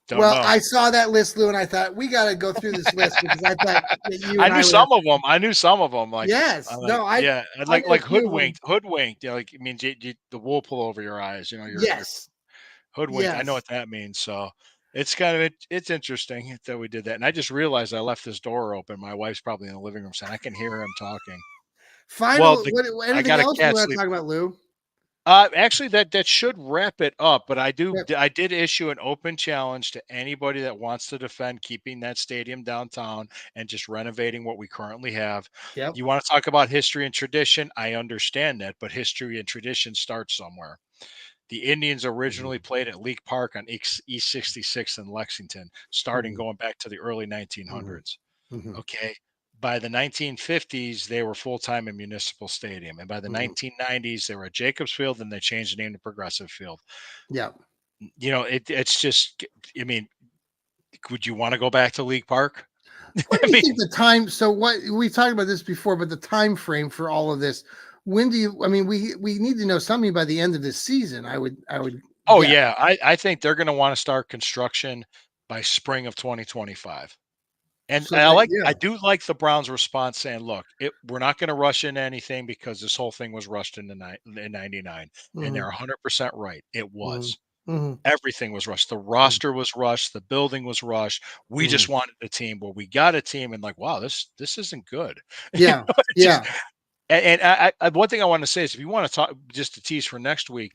[SPEAKER 2] Don't
[SPEAKER 1] Well,
[SPEAKER 2] know.
[SPEAKER 1] I saw that list, Lou, and I thought we got to go through this list because I thought that you
[SPEAKER 2] I
[SPEAKER 1] and
[SPEAKER 2] knew
[SPEAKER 1] I would have.
[SPEAKER 2] some of them. I knew some of them. Like, I
[SPEAKER 1] Yes.
[SPEAKER 2] like,
[SPEAKER 1] No,
[SPEAKER 2] yeah,
[SPEAKER 1] I knew a
[SPEAKER 2] like
[SPEAKER 1] few of them.
[SPEAKER 2] hoodwinked. Like it means the wool pull over your eyes. You're
[SPEAKER 1] Yes.
[SPEAKER 2] hoodwinked. I know
[SPEAKER 1] Yes.
[SPEAKER 2] what that means. So it's kind of it's interesting that we did that. And I just realized I left this door open. My wife's probably in the living room saying I can hear him talking. Well,
[SPEAKER 1] Final.
[SPEAKER 2] I
[SPEAKER 1] Anything
[SPEAKER 2] got a
[SPEAKER 1] else you
[SPEAKER 2] cat
[SPEAKER 1] want to
[SPEAKER 2] sleep.
[SPEAKER 1] talk about, Lou?
[SPEAKER 2] Actually, that should wrap it up. But
[SPEAKER 1] Yep.
[SPEAKER 2] I did issue an open challenge to anybody that wants to defend keeping that stadium downtown and just renovating what we currently have.
[SPEAKER 1] Yep.
[SPEAKER 2] You want to talk about history and tradition? I understand that, but history and tradition start somewhere. The Indians originally played at League Park on East 66 in Lexington, starting
[SPEAKER 1] Mhm.
[SPEAKER 2] going back to the early
[SPEAKER 1] Mhm.
[SPEAKER 2] 1900s.
[SPEAKER 1] Mhm.
[SPEAKER 2] Okay. by the 1950s, they were full-time in Municipal Stadium, and by the
[SPEAKER 1] Mhm.
[SPEAKER 2] 1990s, they were at Jacobs Field, and they changed the name to Progressive Field.
[SPEAKER 1] Yeah.
[SPEAKER 2] It's just, I mean, would you want to go back to League Park?
[SPEAKER 1] What
[SPEAKER 2] I
[SPEAKER 1] do you
[SPEAKER 2] mean,
[SPEAKER 1] think the time? So what we talked about this before, but the time frame for all of this. When do you? I mean, we need to know something by the end of this season. I would
[SPEAKER 2] oh
[SPEAKER 1] guess.
[SPEAKER 2] yeah, I think they're going to want to start construction by spring of 2025. And
[SPEAKER 1] So that
[SPEAKER 2] I
[SPEAKER 1] yeah.
[SPEAKER 2] do like the Browns' response saying, "Look, we're not going to rush into anything because this whole thing was rushed in '99," and they're
[SPEAKER 1] Hmm.
[SPEAKER 2] 100% right. It
[SPEAKER 1] Hmm.
[SPEAKER 2] was.
[SPEAKER 1] Hmm.
[SPEAKER 2] Everything was rushed. The roster was rushed. The building was rushed. We
[SPEAKER 1] Hmm.
[SPEAKER 2] just wanted a team. Well, we got a team, and like, wow, this isn't good.
[SPEAKER 1] Yeah.
[SPEAKER 2] It just
[SPEAKER 1] Yeah.
[SPEAKER 2] and one thing I want to say is if you want to talk just to tease for next week,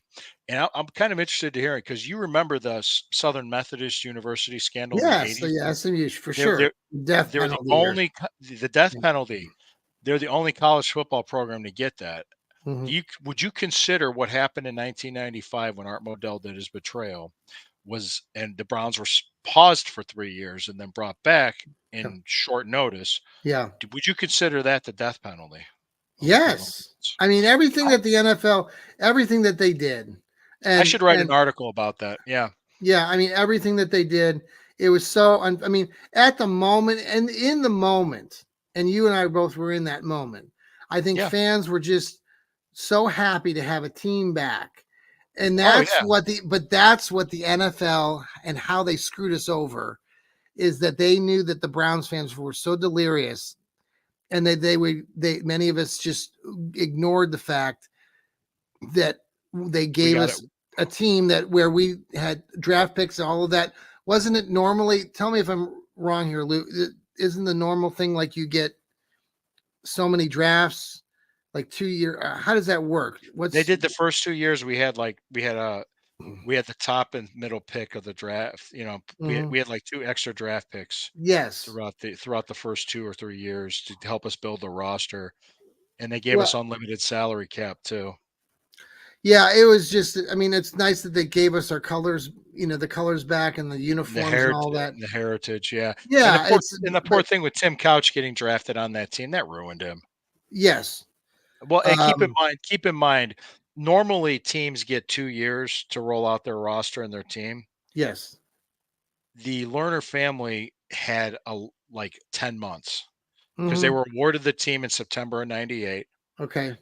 [SPEAKER 2] and I'm kind of interested to hear it because you remember the Southern Methodist University scandal in the
[SPEAKER 1] Yes. So
[SPEAKER 2] '80s.
[SPEAKER 1] yeah. SMU for
[SPEAKER 2] They're
[SPEAKER 1] sure.
[SPEAKER 2] they're
[SPEAKER 1] Death
[SPEAKER 2] they're the
[SPEAKER 1] penalty years.
[SPEAKER 2] only the death
[SPEAKER 1] Yeah.
[SPEAKER 2] penalty. They're the only college football program to get that.
[SPEAKER 1] Hmm.
[SPEAKER 2] Would you consider what happened in 1995 when Art Modell did his betrayal was and the Browns were paused for 3 years and then brought back
[SPEAKER 1] Yeah.
[SPEAKER 2] in short notice?
[SPEAKER 1] Yeah.
[SPEAKER 2] Would you consider that the death penalty of the Cleveland
[SPEAKER 1] Yes.
[SPEAKER 2] Browns?
[SPEAKER 1] I mean, everything
[SPEAKER 2] I,
[SPEAKER 1] that the NFL, everything that they did,
[SPEAKER 2] I
[SPEAKER 1] and
[SPEAKER 2] should write an
[SPEAKER 1] and
[SPEAKER 2] article about that. Yeah,
[SPEAKER 1] yeah, I mean, everything that they did, it was so. I mean, at the moment and in the moment, and you and I both were in that moment. I think
[SPEAKER 2] yeah.
[SPEAKER 1] fans were just so happy to have a team back, and
[SPEAKER 2] Oh yeah.
[SPEAKER 1] that's what the NFL and how they screwed us over is that they knew that the Browns fans were so delirious, and they many of us just ignored the fact that they
[SPEAKER 2] We
[SPEAKER 1] gave
[SPEAKER 2] got it.
[SPEAKER 1] us a team that where we had draft picks and all of that. Wasn't it normally? Tell me if I'm wrong here, Lou. Isn't the normal thing like you get so many drafts, like 2 year? How does that work?
[SPEAKER 2] They
[SPEAKER 1] What's
[SPEAKER 2] did the first 2 years. We had the top and middle pick of the draft.
[SPEAKER 1] Mhm.
[SPEAKER 2] We had like two extra draft picks
[SPEAKER 1] Yes.
[SPEAKER 2] throughout the first 2 or 3 years to help us build the roster, and they gave
[SPEAKER 1] Well,
[SPEAKER 2] us unlimited salary cap too.
[SPEAKER 1] yeah, it was just. I mean, it's nice that they gave us our colors. The colors back and the uniforms and all that.
[SPEAKER 2] The heritage, yeah.
[SPEAKER 1] Yeah, it's
[SPEAKER 2] And the poor
[SPEAKER 1] but
[SPEAKER 2] thing with Tim Couch getting drafted on that team that ruined him.
[SPEAKER 1] yes.
[SPEAKER 2] Well, and
[SPEAKER 1] Um,
[SPEAKER 2] keep in mind, normally teams get 2 years to roll out their roster and their team.
[SPEAKER 1] yes.
[SPEAKER 2] The Lerner family had like 10 months because they
[SPEAKER 1] Hmm.
[SPEAKER 2] were awarded the team in September of '98,
[SPEAKER 1] Okay.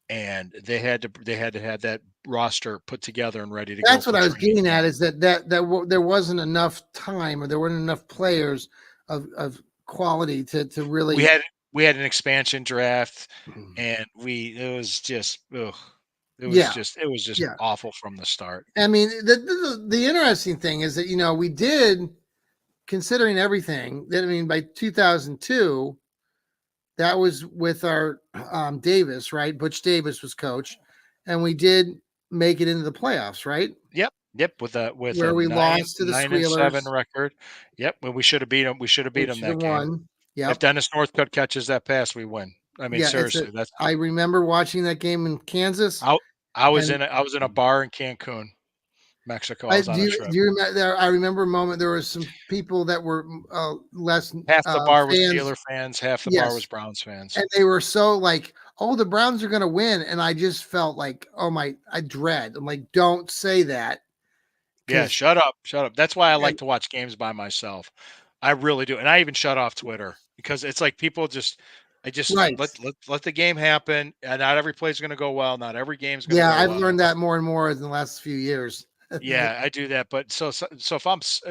[SPEAKER 2] and they had to have that roster put together and ready to go
[SPEAKER 1] That's what
[SPEAKER 2] for
[SPEAKER 1] I was
[SPEAKER 2] training
[SPEAKER 1] getting at
[SPEAKER 2] camp.
[SPEAKER 1] is there wasn't enough time or there weren't enough players of quality to
[SPEAKER 2] We
[SPEAKER 1] really.
[SPEAKER 2] had we had an expansion draft, and it was just ugh,
[SPEAKER 1] Yeah,
[SPEAKER 2] it was just
[SPEAKER 1] yeah.
[SPEAKER 2] awful from the start.
[SPEAKER 1] I mean, the interesting thing is that we did, considering everything that, I mean, by 2002, that was with our Davis, right? Butch Davis was coach, and we did make it into the playoffs, right?
[SPEAKER 2] Yep, yep, with a
[SPEAKER 1] Where we lost to the
[SPEAKER 2] 9-7
[SPEAKER 1] Squealers.
[SPEAKER 2] record. Yep, when we should have beat them. We should have beat
[SPEAKER 1] We
[SPEAKER 2] them
[SPEAKER 1] should have
[SPEAKER 2] that game.
[SPEAKER 1] won.
[SPEAKER 2] If
[SPEAKER 1] Yep.
[SPEAKER 2] Dennis Northcutt catches that pass, we win. I mean,
[SPEAKER 1] Yeah,
[SPEAKER 2] seriously, that's
[SPEAKER 1] I remember watching that game in Kansas,
[SPEAKER 2] I
[SPEAKER 1] and
[SPEAKER 2] I was in a bar in Cancun, Mexico. I
[SPEAKER 1] I
[SPEAKER 2] was on
[SPEAKER 1] do
[SPEAKER 2] a
[SPEAKER 1] you
[SPEAKER 2] trip.
[SPEAKER 1] do you remember there? I remember a moment there was some people that were less
[SPEAKER 2] Half the bar was
[SPEAKER 1] fans.
[SPEAKER 2] Steeler fans, half the bar was
[SPEAKER 1] Yes,
[SPEAKER 2] Browns fans.
[SPEAKER 1] and they were so like, "Oh, the Browns are going to win," and I just felt like, "Oh my, I dread." I'm like, "Don't say that,"
[SPEAKER 2] Yeah,
[SPEAKER 1] because
[SPEAKER 2] shut up. That's why I like to watch games by myself. I really do, and I even shut off Twitter because it's like people just I just
[SPEAKER 1] right,
[SPEAKER 2] let the game happen, and not every play is gonna go well, not every game's gonna
[SPEAKER 1] yeah,
[SPEAKER 2] go
[SPEAKER 1] I've
[SPEAKER 2] well.
[SPEAKER 1] learned that more and more in the last few years.
[SPEAKER 2] Yeah, I do that, but so if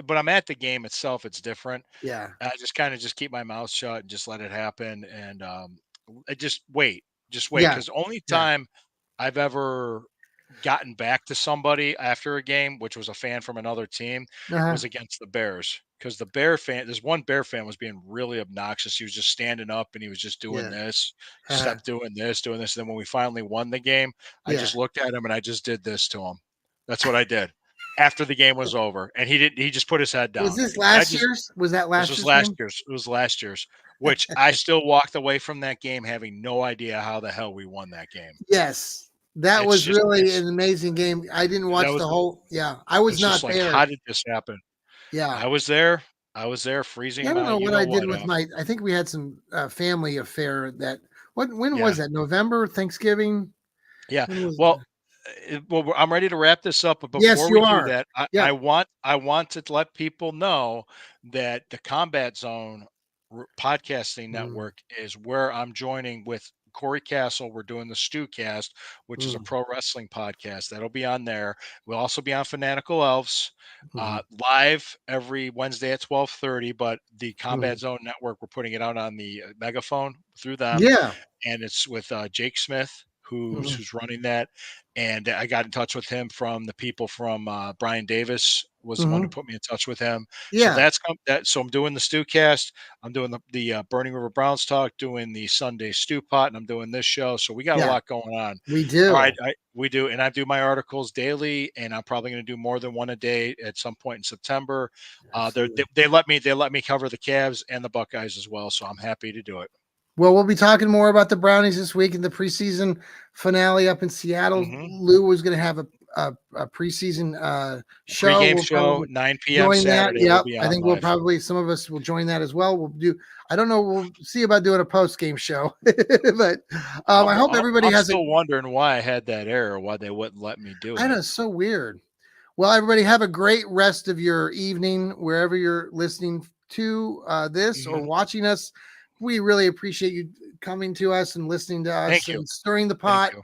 [SPEAKER 2] but I'm at the game itself, it's different.
[SPEAKER 1] Yeah,
[SPEAKER 2] I just kinda just keep my mouth shut and just let it happen, and, I just wait,
[SPEAKER 1] yeah,
[SPEAKER 2] because the only
[SPEAKER 1] yeah,
[SPEAKER 2] time I've ever gotten back to somebody after a game, which was a fan from another team,
[SPEAKER 1] uh-huh.
[SPEAKER 2] was against the Bears. Because there's one Bear fan was being really obnoxious. He was just standing up and he was just doing
[SPEAKER 1] Yeah,
[SPEAKER 2] this,
[SPEAKER 1] uh-huh.
[SPEAKER 2] doing this. And then when we finally won the game, I
[SPEAKER 1] Yeah.
[SPEAKER 2] just looked at him and I just did this to him. That's what I did after the game was over. And he just put his head
[SPEAKER 1] Was
[SPEAKER 2] down.
[SPEAKER 1] this
[SPEAKER 2] And I
[SPEAKER 1] last
[SPEAKER 2] just,
[SPEAKER 1] year's? Was that
[SPEAKER 2] this
[SPEAKER 1] last
[SPEAKER 2] was
[SPEAKER 1] year's game?
[SPEAKER 2] it was last year's, which I still walked away from that game having no idea how the hell we won that game.
[SPEAKER 1] Yes. That was really
[SPEAKER 2] It's,
[SPEAKER 1] an amazing game. I didn't
[SPEAKER 2] that
[SPEAKER 1] watch
[SPEAKER 2] was
[SPEAKER 1] the whole. Yeah, I was
[SPEAKER 2] It's just
[SPEAKER 1] not
[SPEAKER 2] like,
[SPEAKER 1] there.
[SPEAKER 2] how did this happen?
[SPEAKER 1] Yeah.
[SPEAKER 2] I was there. I was there freezing
[SPEAKER 1] Yeah, I don't
[SPEAKER 2] my
[SPEAKER 1] know
[SPEAKER 2] you
[SPEAKER 1] what
[SPEAKER 2] know
[SPEAKER 1] I did
[SPEAKER 2] what
[SPEAKER 1] with
[SPEAKER 2] off.
[SPEAKER 1] my. I think we had some family affair that. When
[SPEAKER 2] Yeah.
[SPEAKER 1] was that? November, Thanksgiving.
[SPEAKER 2] Yeah.
[SPEAKER 1] When was?
[SPEAKER 2] Well, I'm ready to wrap this up, but
[SPEAKER 1] Yes,
[SPEAKER 2] before
[SPEAKER 1] you
[SPEAKER 2] we do
[SPEAKER 1] are.
[SPEAKER 2] that,
[SPEAKER 1] Yeah.
[SPEAKER 2] I want to let people know that the Combat Zone podcasting
[SPEAKER 1] Mm,
[SPEAKER 2] network is where I'm joining with Corey Castle. We're doing the Stewcast, which is a
[SPEAKER 1] mm,
[SPEAKER 2] pro wrestling podcast. That'll be on there. We'll also be on Fanatical Elves
[SPEAKER 1] mhm,
[SPEAKER 2] live every Wednesday at 12:30. But the
[SPEAKER 1] mhm.
[SPEAKER 2] Combat Zone network, we're putting it out on the megaphone through them,
[SPEAKER 1] Yeah.
[SPEAKER 2] and it's with Jake Smith,
[SPEAKER 1] Mhm,
[SPEAKER 2] who's running that. And I got in touch with him from the people from Brian Davis was the one who
[SPEAKER 1] mhm.
[SPEAKER 2] put me in touch with him. So
[SPEAKER 1] Yeah.
[SPEAKER 2] so I'm doing the Stewcast, I'm doing the Burning River Browns talk, doing the Sunday Stew Pot, and I'm doing this show. So we got a
[SPEAKER 1] Yeah.
[SPEAKER 2] lot going on.
[SPEAKER 1] We
[SPEAKER 2] All right,
[SPEAKER 1] do.
[SPEAKER 2] we do, and I do my articles daily, and I'm probably going to do more than one a day at some point in September.
[SPEAKER 1] Absolutely.
[SPEAKER 2] They let me cover the Cavs and the Buckeyes as well, so I'm happy to do it.
[SPEAKER 1] Well, we'll be talking more about the Brownies this week in the preseason finale up in Seattle.
[SPEAKER 2] Hmm.
[SPEAKER 1] Lou was going to have a preseason show.
[SPEAKER 2] Pregame
[SPEAKER 1] We'll
[SPEAKER 2] show,
[SPEAKER 1] probably
[SPEAKER 2] 9 p.m.
[SPEAKER 1] join that.
[SPEAKER 2] Saturday. We'll
[SPEAKER 1] Yep.
[SPEAKER 2] be
[SPEAKER 1] I
[SPEAKER 2] on
[SPEAKER 1] think we'll
[SPEAKER 2] live.
[SPEAKER 1] probably, some of us will join that as well. We'll do, I don't know. We'll see about doing a post game show, but I hope everybody
[SPEAKER 2] I'm
[SPEAKER 1] has a,
[SPEAKER 2] still wondering why I had that error, why they wouldn't let me do
[SPEAKER 1] I know,
[SPEAKER 2] it.
[SPEAKER 1] it's so weird. Well, everybody have a great rest of your evening, wherever you're listening to this or
[SPEAKER 2] Mhm.
[SPEAKER 1] watching us. We really appreciate you coming to us and listening to us
[SPEAKER 2] Thank you.
[SPEAKER 1] and stirring the
[SPEAKER 2] Thank
[SPEAKER 1] pot.
[SPEAKER 2] you.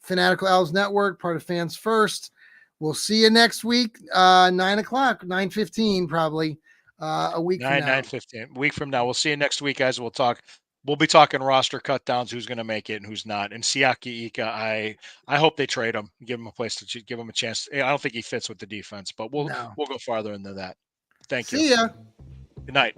[SPEAKER 1] Fanatical Elves Network, part of Fans First. We'll see you next week, 9 o'clock, 9:15, probably a week from
[SPEAKER 2] 9:15. A week from now. We'll see you next week, guys. We'll be talking roster cut downs, who's going to make it and who's not. And Siaki Ika, I hope they trade him, give him a place to give him a chance. I don't think he fits with the defense, but
[SPEAKER 1] now. No.
[SPEAKER 2] we'll go farther into that. Thank you.
[SPEAKER 1] See ya.
[SPEAKER 2] Good night.